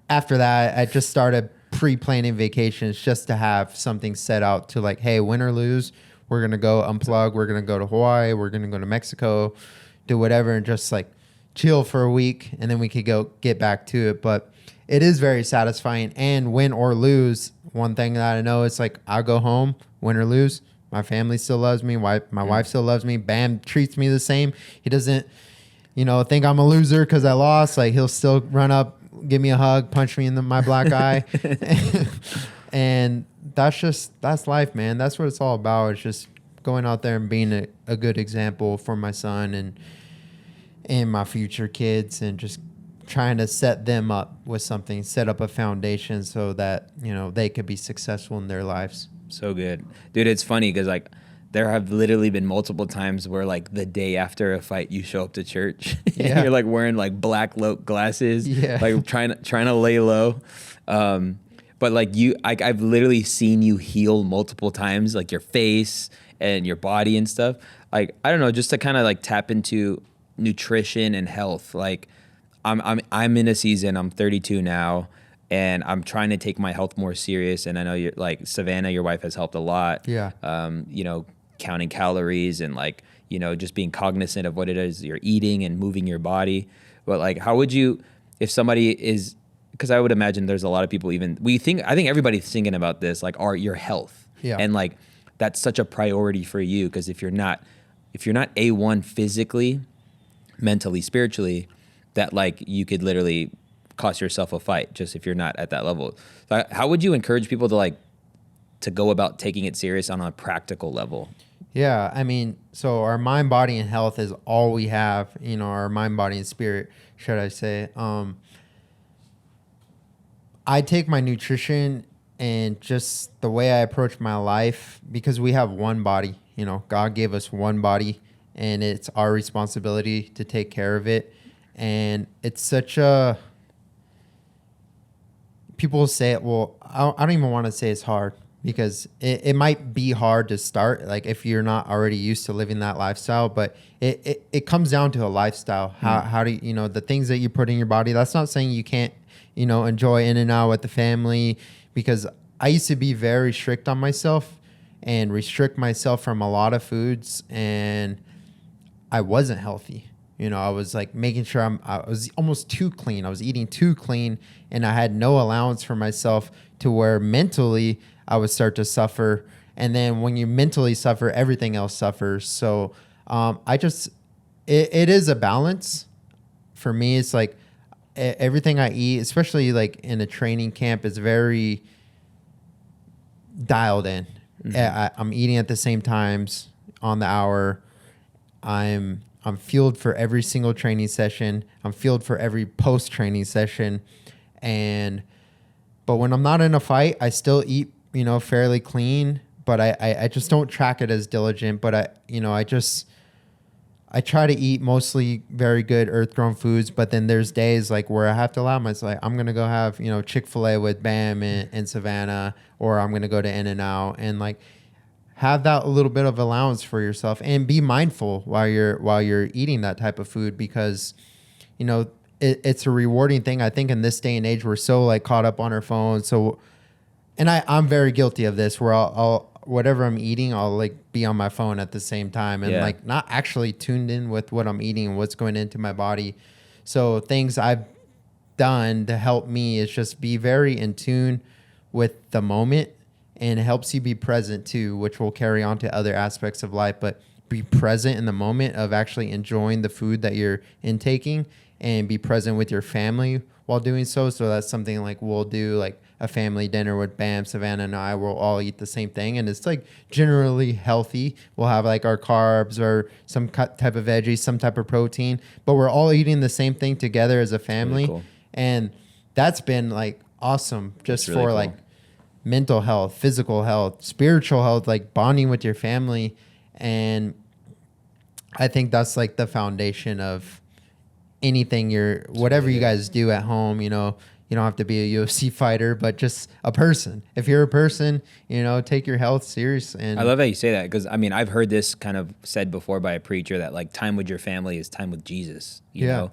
after that, I just started pre-planning vacations just to have something set out to like, hey, win or lose, we're going to go unplug. We're going to go to Hawaii. We're going to go to Mexico, do whatever, and just like chill for a week. And then we could get back to it. But it is very satisfying. And win or lose, one thing that I know is like, I'll go home, win or lose. My family still loves me. My wife still loves me. Bam treats me the same. He doesn't, think I'm a loser because I lost. Like he'll still run up, give me a hug, punch me in my black eye. And that's life, man. That's what it's all about. It's just going out there and being a good example for my son and my future kids, and just trying to set them up with something, set up a foundation so that, they could be successful in their lives. So good. Dude, it's funny because like there have literally been multiple times where like the day after a fight you show up to church and you're like wearing like black glasses, like trying to lay low. But like I've literally seen you heal multiple times, like your face and your body and stuff. Like, I don't know, just to kind of like tap into nutrition and health. Like I'm in a season, I'm 32 now, and I'm trying to take my health more serious. And I know you're like Savannah, your wife, has helped a lot. Yeah. Counting calories and like, just being cognizant of what it is you're eating and moving your body. But like, how would you, if somebody is, because I would imagine there's a lot of people I think everybody's thinking about this, like your health. Yeah. And like, that's such a priority for you. Because if you're not A1 physically, mentally, spiritually, that like you could literally cost yourself a fight just if you're not at that level. So how would you encourage people to go about taking it serious on a practical level? Yeah, I mean, so our mind, body, and health is all we have, our mind, body, and spirit, should I say. I take my nutrition and just the way I approach my life, because we have one body, God gave us one body, and it's our responsibility to take care of it. And it's such a, people say it, well, I don't even want to say it's hard, because it might be hard to start, like if you're not already used to living that lifestyle, but it comes down to a lifestyle. How do you, the things that you put in your body, that's not saying you can't, enjoy In-N-Out with the family, because I used to be very strict on myself and restrict myself from a lot of foods, and I wasn't healthy. I was like making sure I was almost too clean. I was eating too clean, and I had no allowance for myself, to where mentally I would start to suffer. And then when you mentally suffer, everything else suffers. So it is a balance for me. It's like everything I eat, especially like in a training camp, is very dialed in. Mm-hmm. I'm eating at the same times on the hour. I'm fueled for every single training session. I'm fueled for every post-training session. But when I'm not in a fight, I still eat, fairly clean, but I just don't track it as diligent. But I try to eat mostly very good earth-grown foods, but then there's days like where I have to allow myself, like I'm going to go have, Chick-fil-A with Bam and Savannah, or I'm going to go to In-N-Out, and like have that a little bit of allowance for yourself, and be mindful while you're eating that type of food, because, it's a rewarding thing. I think in this day and age, we're so like caught up on our phones. So, and I'm very guilty of this, where I'll whatever I'm eating, I'll like be on my phone at the same time, and like not actually tuned in with what I'm eating and what's going into my body. So things I've done to help me is just be very in tune with the moment, and it helps you be present too, which will carry on to other aspects of life. But be present in the moment of actually enjoying the food that you're intaking, and be present with your family while doing so. So that's something like we'll do, like a family dinner with Bam, Savannah, and I will all eat the same thing, and it's like generally healthy. We'll have like our carbs or some type of veggies, some type of protein, but we're all eating the same thing together as a family, really cool. and that's been like awesome just really for cool. like mental health, physical health, spiritual health, like bonding with your family. And I think that's like the foundation of anything whatever you guys do at home. You know, you don't have to be a UFC fighter, but just a person. If you're a person, you know, take your health serious. And I love how you say that, because I mean, I've heard this kind of said before by a preacher that like time with your family is time with Jesus, you know?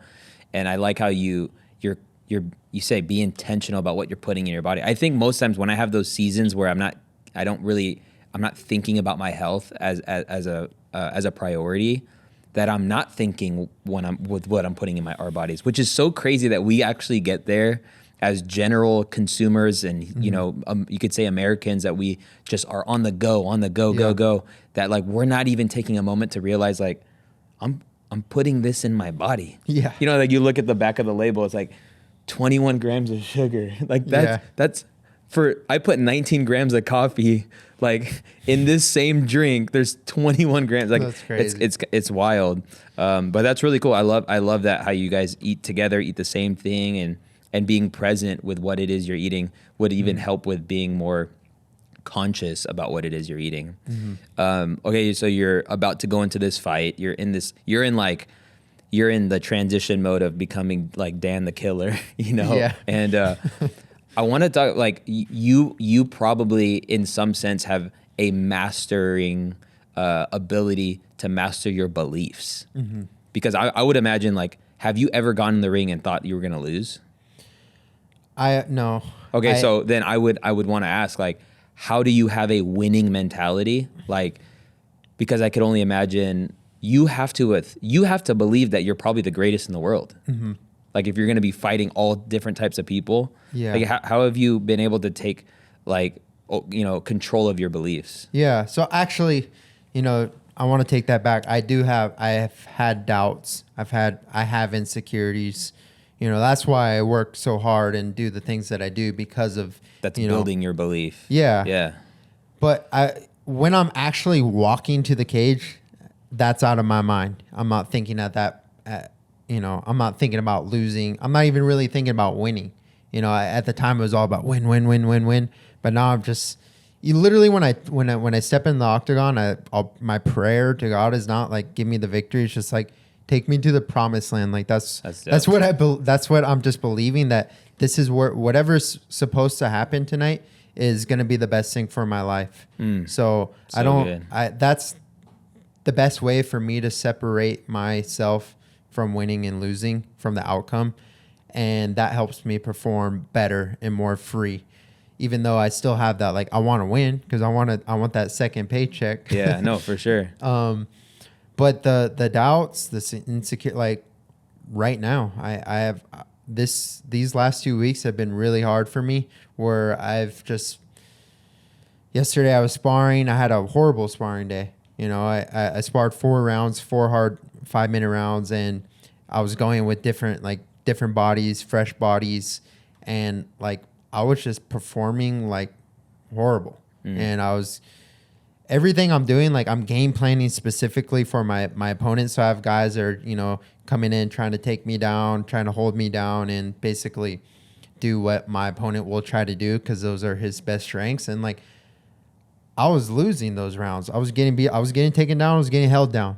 And I like how you say be intentional about what you're putting in your body. I think most times when I have those seasons where I'm not thinking about my health as a priority, that I'm not thinking with what I'm putting in our bodies, which is so crazy that we actually get there as general consumers and, you know, you could say Americans, that we just are on the go, go, that like we're not even taking a moment to realize like I'm putting this in my body. Yeah. You know, like you look at the back of the label, it's like 21 grams of sugar. Like that's I put 19 grams of coffee like in this same drink. There's 21 grams. Like that's crazy. It's wild. But that's really cool. I love that how you guys eat together, eat the same thing, and being present with what it is you're eating would even help with being more conscious about what it is you're eating. Okay, so you're about to go into this fight. You're in the transition mode of becoming like Dan the Killer, you know? Yeah. And I want to talk like you probably in some sense have a mastering ability to master your beliefs. Because I would imagine, like, have you ever gone in the ring and thought you were going to lose? No. Okay, so then I would want to ask, like, how do you have a winning mentality? Like, because I could only imagine you have to believe that you're probably the greatest in the world. Like, if you're going to be fighting all different types of people, like, how have you been able to take, like, you know, control of your beliefs? Yeah. So actually, you know, I want to take that back. I have had doubts. I have insecurities. You know, that's why I work so hard and do the things that I do, because of that's building your belief. Yeah. Yeah. But when I'm actually walking to the cage, that's out of my mind. I'm not thinking I'm not thinking about losing. I'm not even really thinking about winning. You know, at the time it was all about win. But now I'm just, literally when I step in the octagon, my prayer to God is not like give me the victory. It's just like take me to the promised land. Like that's what I'm just believing, that this is whatever's supposed to happen tonight is going to be the best thing for my life. So that's the best way for me to separate myself from winning and losing, from the outcome. And that helps me perform better and more free, even though I still have that, like, I want to win because I want that second paycheck. Yeah, no, for sure. But the doubts, the insecure, like right now, I have these last 2 weeks have been really hard for me, where yesterday I was sparring. I had a horrible sparring day. You know, I sparred 4 rounds, 4 hard 5-minute rounds, and I was going with different bodies, fresh bodies, and like I was just performing like horrible. And everything I'm doing, like I'm game planning specifically for my opponent. So I have guys that are, you know, coming in trying to take me down, trying to hold me down, and basically do what my opponent will try to do because those are his best strengths. And like I was losing those rounds. I was getting taken down, I was getting held down.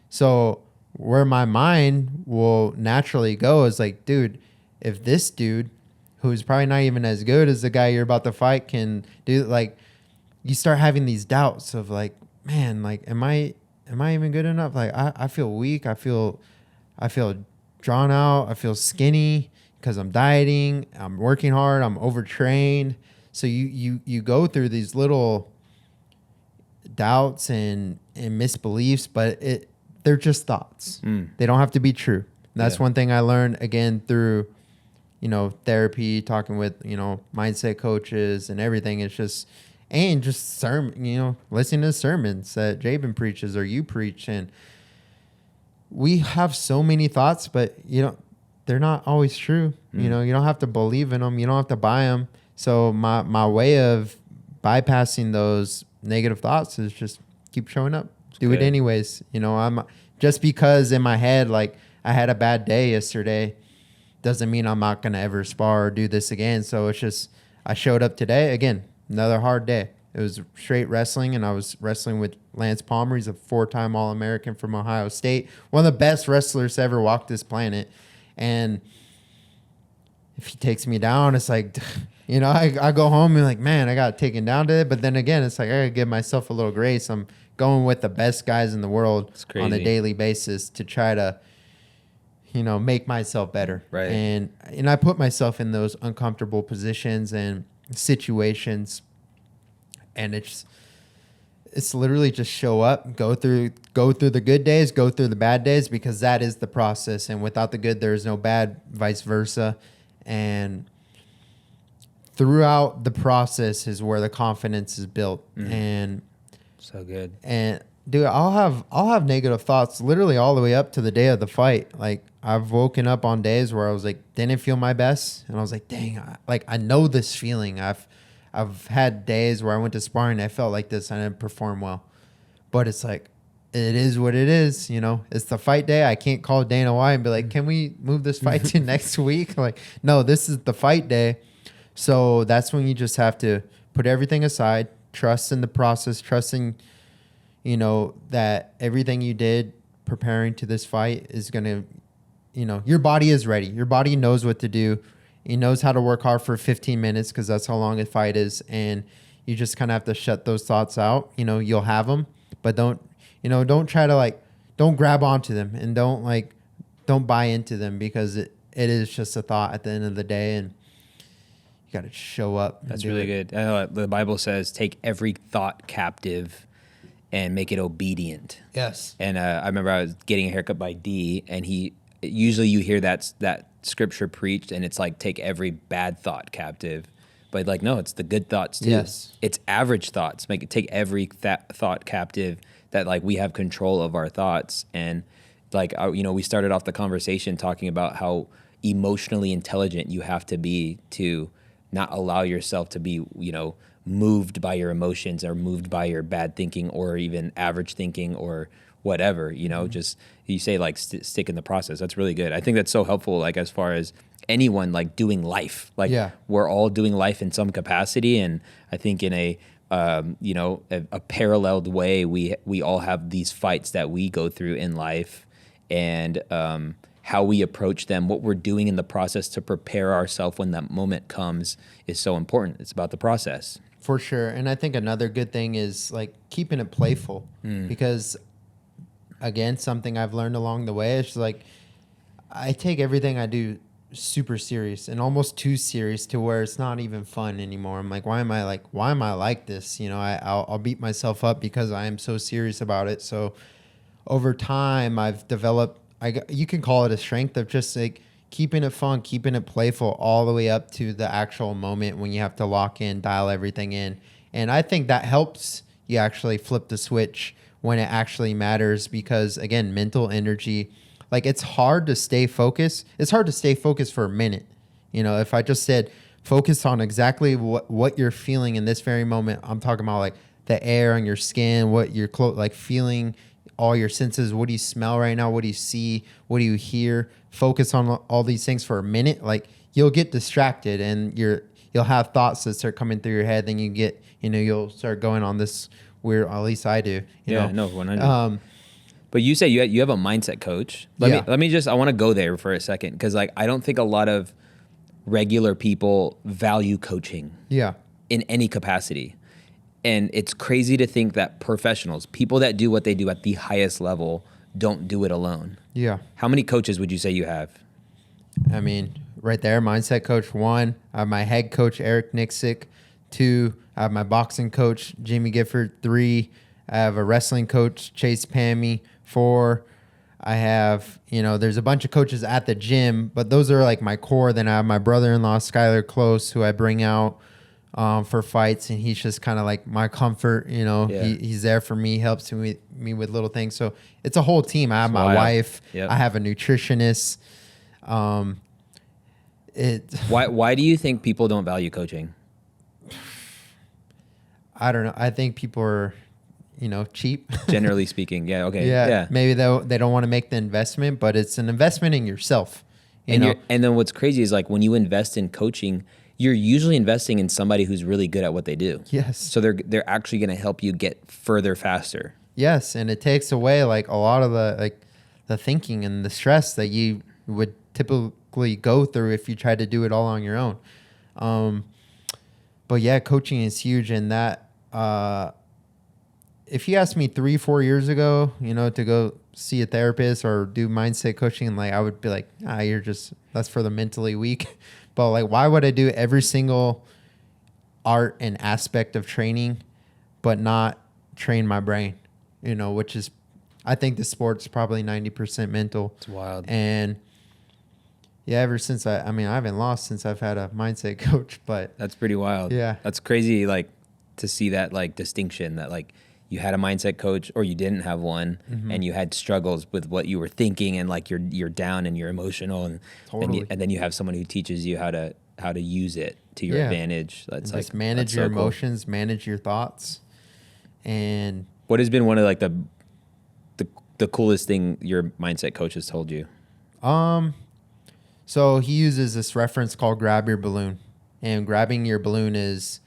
So where my mind will naturally go is like, dude, if this dude who's probably not even as good as the guy you're about to fight can do, like, you start having these doubts of like, man, like, am I even good enough? Like, I feel weak. I feel drawn out. I feel skinny because I'm dieting. I'm working hard. I'm overtrained. So you go through these little doubts and misbeliefs, but they're just thoughts. They don't have to be true. That's one thing I learned, again, through, you know, therapy, talking with, you know, mindset coaches and everything. It's just, and just sermon, you know, listening to sermons that Jabin preaches or you preach. And we have so many thoughts, but they're not always true. You know, you don't have to believe in them. You don't have to buy them. So my way of bypassing those negative thoughts is just keep showing up, do it anyways. You know, I'm just because in my head, like I had a bad day yesterday, doesn't mean I'm not going to ever spar or do this again. So it's just, I showed up today again, another hard day. It was straight wrestling, and I was wrestling with Lance Palmer. He's a 4-time All-American from Ohio State, one of the best wrestlers to ever walk this planet. And if he takes me down, it's like, you know, I go home and like, man, I got taken down today. But then again, it's like, I got to give myself a little grace. I'm going with the best guys in the world on a daily basis to try to, you know, make myself better. Right. And I put myself in those uncomfortable positions and situations, and it's literally just show up, go through the good days, go through the bad days, because that is the process. And without the good, there is no bad, vice versa. And throughout the process is where the confidence is built. And so good. And dude, I'll have negative thoughts literally all the way up to the day of the fight. Like I've woken up on days where I was like, didn't feel my best, and I was like, dang, I know this feeling. I've had days where I went to sparring and I felt like this and I didn't perform well. But it's like, it is what it is, you know. It's the fight day. I can't call Dana White and be like, can we move this fight to next week? Like, no, this is the fight day. So that's when you just have to put everything aside, trust in the process, trusting, you know, that everything you did preparing to this fight is going to, you know, your body is ready. Your body knows what to do. He knows how to work hard for 15 minutes because that's how long a fight is. And you just kind of have to shut those thoughts out. You know, you'll have them, but don't try to don't grab onto them, and don't buy into them, because it is just a thought at the end of the day, and you got to show up. That's really good. I know the Bible says, take every thought captive and make it obedient. Yes. And I remember I was getting a haircut by D, and usually you hear that scripture preached, and it's like, take every bad thought captive. But like, no, it's the good thoughts too. Yes. It's average thoughts. Take every thought captive, that like we have control of our thoughts. And like, we started off the conversation talking about how emotionally intelligent you have to be to not allow yourself to be, moved by your emotions or moved by your bad thinking or even average thinking or whatever, just you say like stick in the process. That's really good. I think that's so helpful, like as far as anyone like doing life, like we're all doing life in some capacity. And I think in a paralleled way, we all have these fights that we go through in life, and how we approach them, what we're doing in the process to prepare ourselves when that moment comes is so important. It's about the process. For sure. And I think another good thing is like keeping it playful, because again, something I've learned along the way is like, I take everything I do super serious, and almost too serious to where it's not even fun anymore. I'm like, why am I like this? I'll beat myself up because I am so serious about it. So over time I've developed, you can call it a strength of just like keeping it fun, keeping it playful all the way up to the actual moment when you have to lock in, dial everything in. And I think that helps you actually flip the switch when it actually matters, because again, mental energy, like it's hard to stay focused. It's hard to stay focused for a minute. If I just said focus on exactly what you're feeling in this very moment, I'm talking about like the air on your skin, what you're like feeling, all your senses. What do you smell right now? What do you see? What do you hear? Focus on all these things for a minute. Like you'll get distracted, and you'll have thoughts that start coming through your head. Then you get, you'll start going on this weird, at least I do. No, 100. But you say you have a mindset coach. Let me I want to go there for a second, because like I don't think a lot of regular people value coaching. Yeah. In any capacity. And it's crazy to think that professionals, people that do what they do at the highest level, don't do it alone. Yeah. How many coaches would you say you have? I mean, right there, mindset coach 1. I have my head coach, Eric Nixick. 2, I have my boxing coach, Jimmy Gifford. 3, I have a wrestling coach, Chase Pammy. 4, I have, there's a bunch of coaches at the gym, but those are like my core. Then I have my brother-in-law, Skylar Close, who I bring out for fights, and he's just kind of like my comfort. He's there for me, helps me with little things. So it's a whole team. I have my wife. Yep. I have a nutritionist. Why do you think people don't value coaching? I don't know. I think people are, cheap. Generally speaking. Yeah. Okay. Yeah. Maybe they don't want to make the investment, but it's an investment in yourself. And then what's crazy is like when you invest in coaching, you're usually investing in somebody who's really good at what they do. Yes. So they're actually going to help you get further faster. Yes, and it takes away like a lot of the thinking and the stress that you would typically go through if you try to do it all on your own. But yeah, coaching is huge, and that if you asked me 3-4 years ago, to go see a therapist or do mindset coaching, like I would be like, that's for the mentally weak. But like, why would I do every single art and aspect of training, but not train my brain? Which is, I think the sport's probably 90% mental. It's wild. And yeah, ever since I haven't lost since I've had a mindset coach, but that's pretty wild. Yeah. That's crazy. Like to see that like distinction that like you had a mindset coach or you didn't have one, and you had struggles with what you were thinking, and like you're down and you're emotional, and Totally. and then you have someone who teaches you how to use it to your advantage. That's just like manage that's your so cool. emotions, manage your thoughts. And What has been one of like the coolest thing your mindset coach has told you? so he uses this reference called grab your balloon, and grabbing your balloon is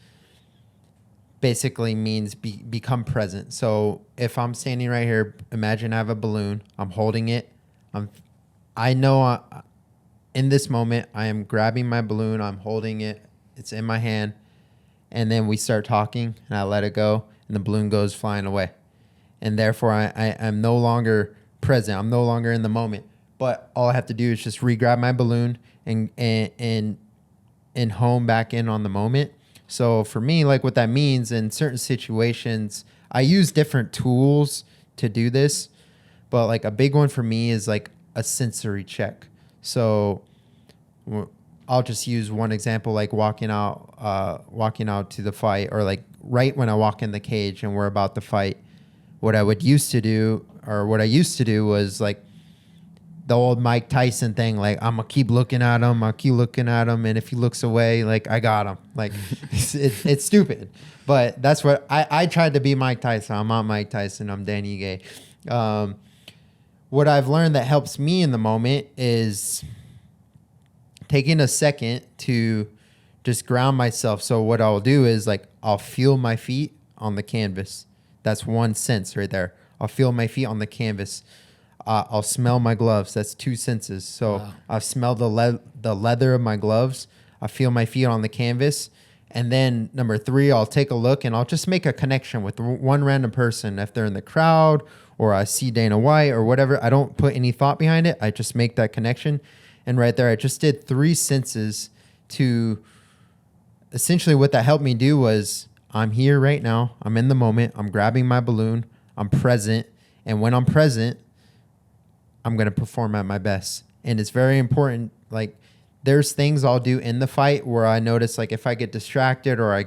basically means become present. So if I'm standing right here, imagine I have a balloon, I'm holding it. I know in this moment I am grabbing my balloon, I'm holding it, it's in my hand, and then we start talking and I let it go and the balloon goes flying away. And therefore I'm no longer present. I'm no longer in the moment. But all I have to do is just re-grab my balloon and home back in on the moment. So for me, like what that means in certain situations, I use different tools to do this, but like a big one for me is like a sensory check. So I'll just use one example, like walking out to the fight, or like right when I walk in the cage and we're about to fight. What I used to do was like the old Mike Tyson thing, like I'm gonna keep looking at him, and if he looks away, like I got him. Like it's stupid, but that's what I tried to be Mike Tyson. I'm not Mike Tyson. I'm Dan Ige. What I've learned that helps me in the moment is taking a second to just ground myself. So what I'll do is like I'll feel my feet on the canvas. That's one sense right there. I'll feel my feet on the canvas. I'll smell my gloves. That's 2 senses. So wow. I smell the leather of my gloves. I feel my feet on the canvas. And then number 3, I'll take a look and I'll just make a connection with one random person. If they're in the crowd or I see Dana White or whatever, I don't put any thought behind it. I just make that connection. And right there, I just did 3 senses to essentially what that helped me do was I'm here right now. I'm in the moment. I'm grabbing my balloon. I'm present. And when I'm present, I'm going to perform at my best. And it's very important. Like there's things I'll do in the fight where I notice like if I get distracted or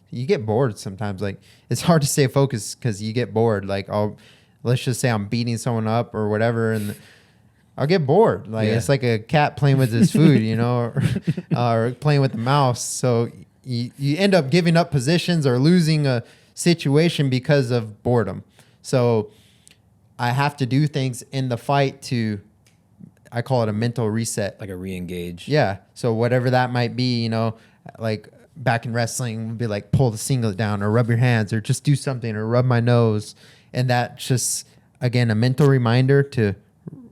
you get bored sometimes. Like it's hard to stay focused because you get bored. Like let's just say I'm beating someone up or whatever, and I'll get bored. Like it's like a cat playing with his food, or playing with the mouse. So you end up giving up positions or losing a situation because of boredom. So I have to do things in the fight I call it a mental reset. Like a re-engage. Yeah. So whatever that might be, like back in wrestling would be like pull the singlet down or rub your hands or just do something or rub my nose. And that's just, again, a mental reminder to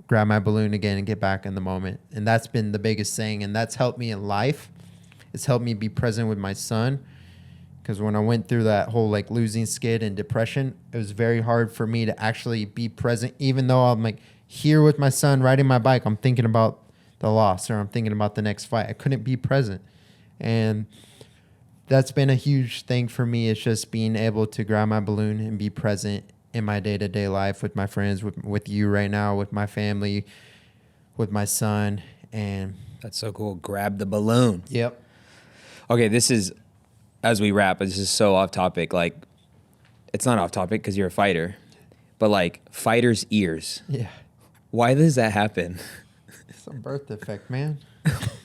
grab my balloon again and get back in the moment. And that's been the biggest thing. And that's helped me in life. It's helped me be present with my son. Because when I went through that whole like losing skid and depression, it was very hard for me to actually be present. Even though I'm like here with my son riding my bike, I'm thinking about the loss or I'm thinking about the next fight. I couldn't be present. And that's been a huge thing for me. It's just being able to grab my balloon and be present in my day-to-day life with my friends, with you right now, with my family, with my son. And that's so cool. Grab the balloon. Yep. Okay, this is, as we wrap, this is so off topic. Like, it's not off topic because you're a fighter, but like fighters' ears. Yeah. Why does that happen? It's a birth defect, man.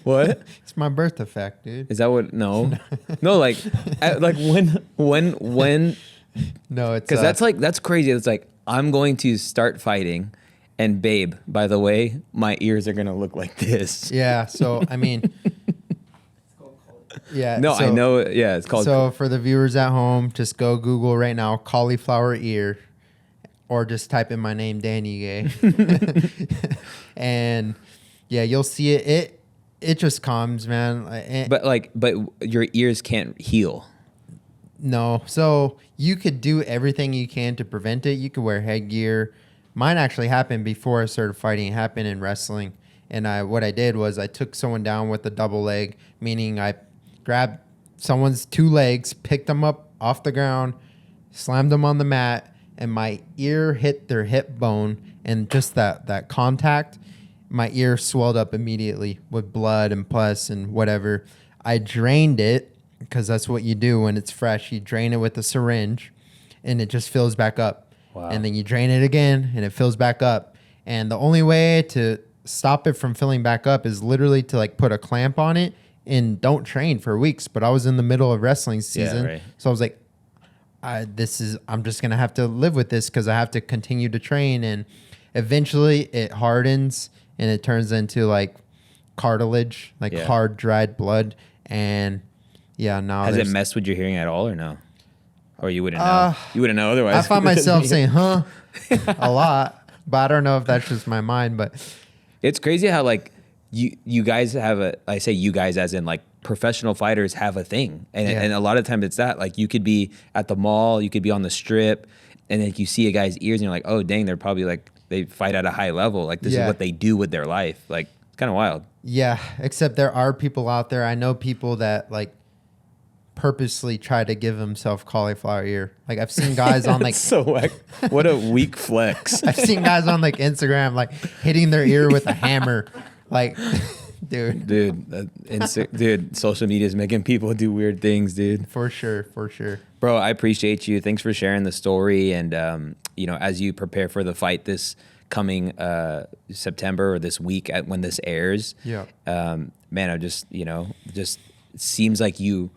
What? It's my birth effect, dude. Is that what? No. No, like when No, it's because that's crazy. It's like I'm going to start fighting, and babe, by the way, my ears are gonna look like this. yeah. So I mean, yeah. No, so, I know. Yeah, it's called. So for the viewers at home, just go Google right now cauliflower ear, or just type in my name, Dan Ige, and yeah, you'll see it. It just comes, man. But your ears can't heal. No. So you could do everything you can to prevent it. You could wear headgear. Mine actually happened before I started fighting. It happened in wrestling. And what I did was I took someone down with a double leg, meaning I grabbed someone's two legs, picked them up off the ground, slammed them on the mat, and my ear hit their hip bone. And just that contact, my ear swelled up immediately with blood and pus and whatever. I drained it, because that's what you do when it's fresh. You drain it with a syringe, and it just fills back up. Wow. And then you drain it again, and it fills back up. And the only way to stop it from filling back up is literally to like put a clamp on it and don't train for weeks. But I was in the middle of wrestling season, right. so I was like, I'm just gonna have to live with this because I have to continue to train. And eventually, it hardens and it turns into like cartilage, like hard dried blood. And yeah, now has it messed with your hearing at all, or no? Or you wouldn't know. You wouldn't know otherwise. I find myself saying "huh" a lot, but I don't know if that's just my mind. But it's crazy how like you guys have I say you guys as in like professional fighters have a thing, and a lot of times it's that like you could be at the mall, you could be on the strip, and then you see a guy's ears and you're like, oh dang, they're probably like they fight at a high level. Like this is what they do with their life. Like it's kind of wild. Yeah, except there are people out there. I know people that like purposely try to give themselves cauliflower ear. Like I've seen guys on like so like what a weak flex. I've seen guys on like Instagram like hitting their ear with a hammer. Like dude, social media is making people do weird things, dude. For sure. Bro, I appreciate you. Thanks for sharing the story. And you know, as you prepare for the fight this coming September or this week when this airs, man, I just, you know, just it seems like you,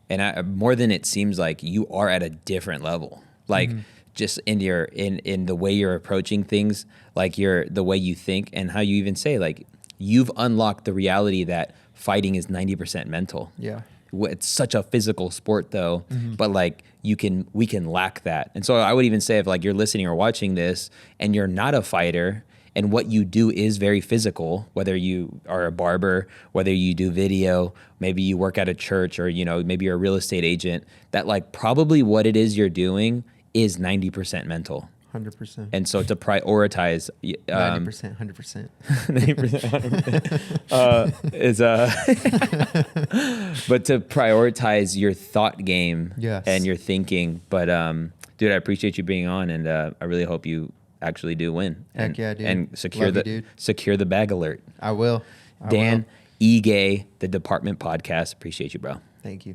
and more than it seems like, you are at a different level. Like just in the way you're approaching things, like the way you think and how you even say, like, you've unlocked the reality that fighting is 90% mental. Yeah. It's such a physical sport though, but like we can lack that. And so I would even say if like you're listening or watching this and you're not a fighter and what you do is very physical, whether you are a barber, whether you do video, maybe you work at a church, or, you know, maybe you're a real estate agent, that like probably what it is you're doing is 90% mental. 100%. And so to prioritize 90%, 100%. 90%, is but to prioritize your thought game and your thinking. But dude, I appreciate you being on, and I really hope you actually do win. Heck yeah, dude. And secure the bag alert. I will. Dan Ige, the Department Podcast. Appreciate you, bro. Thank you.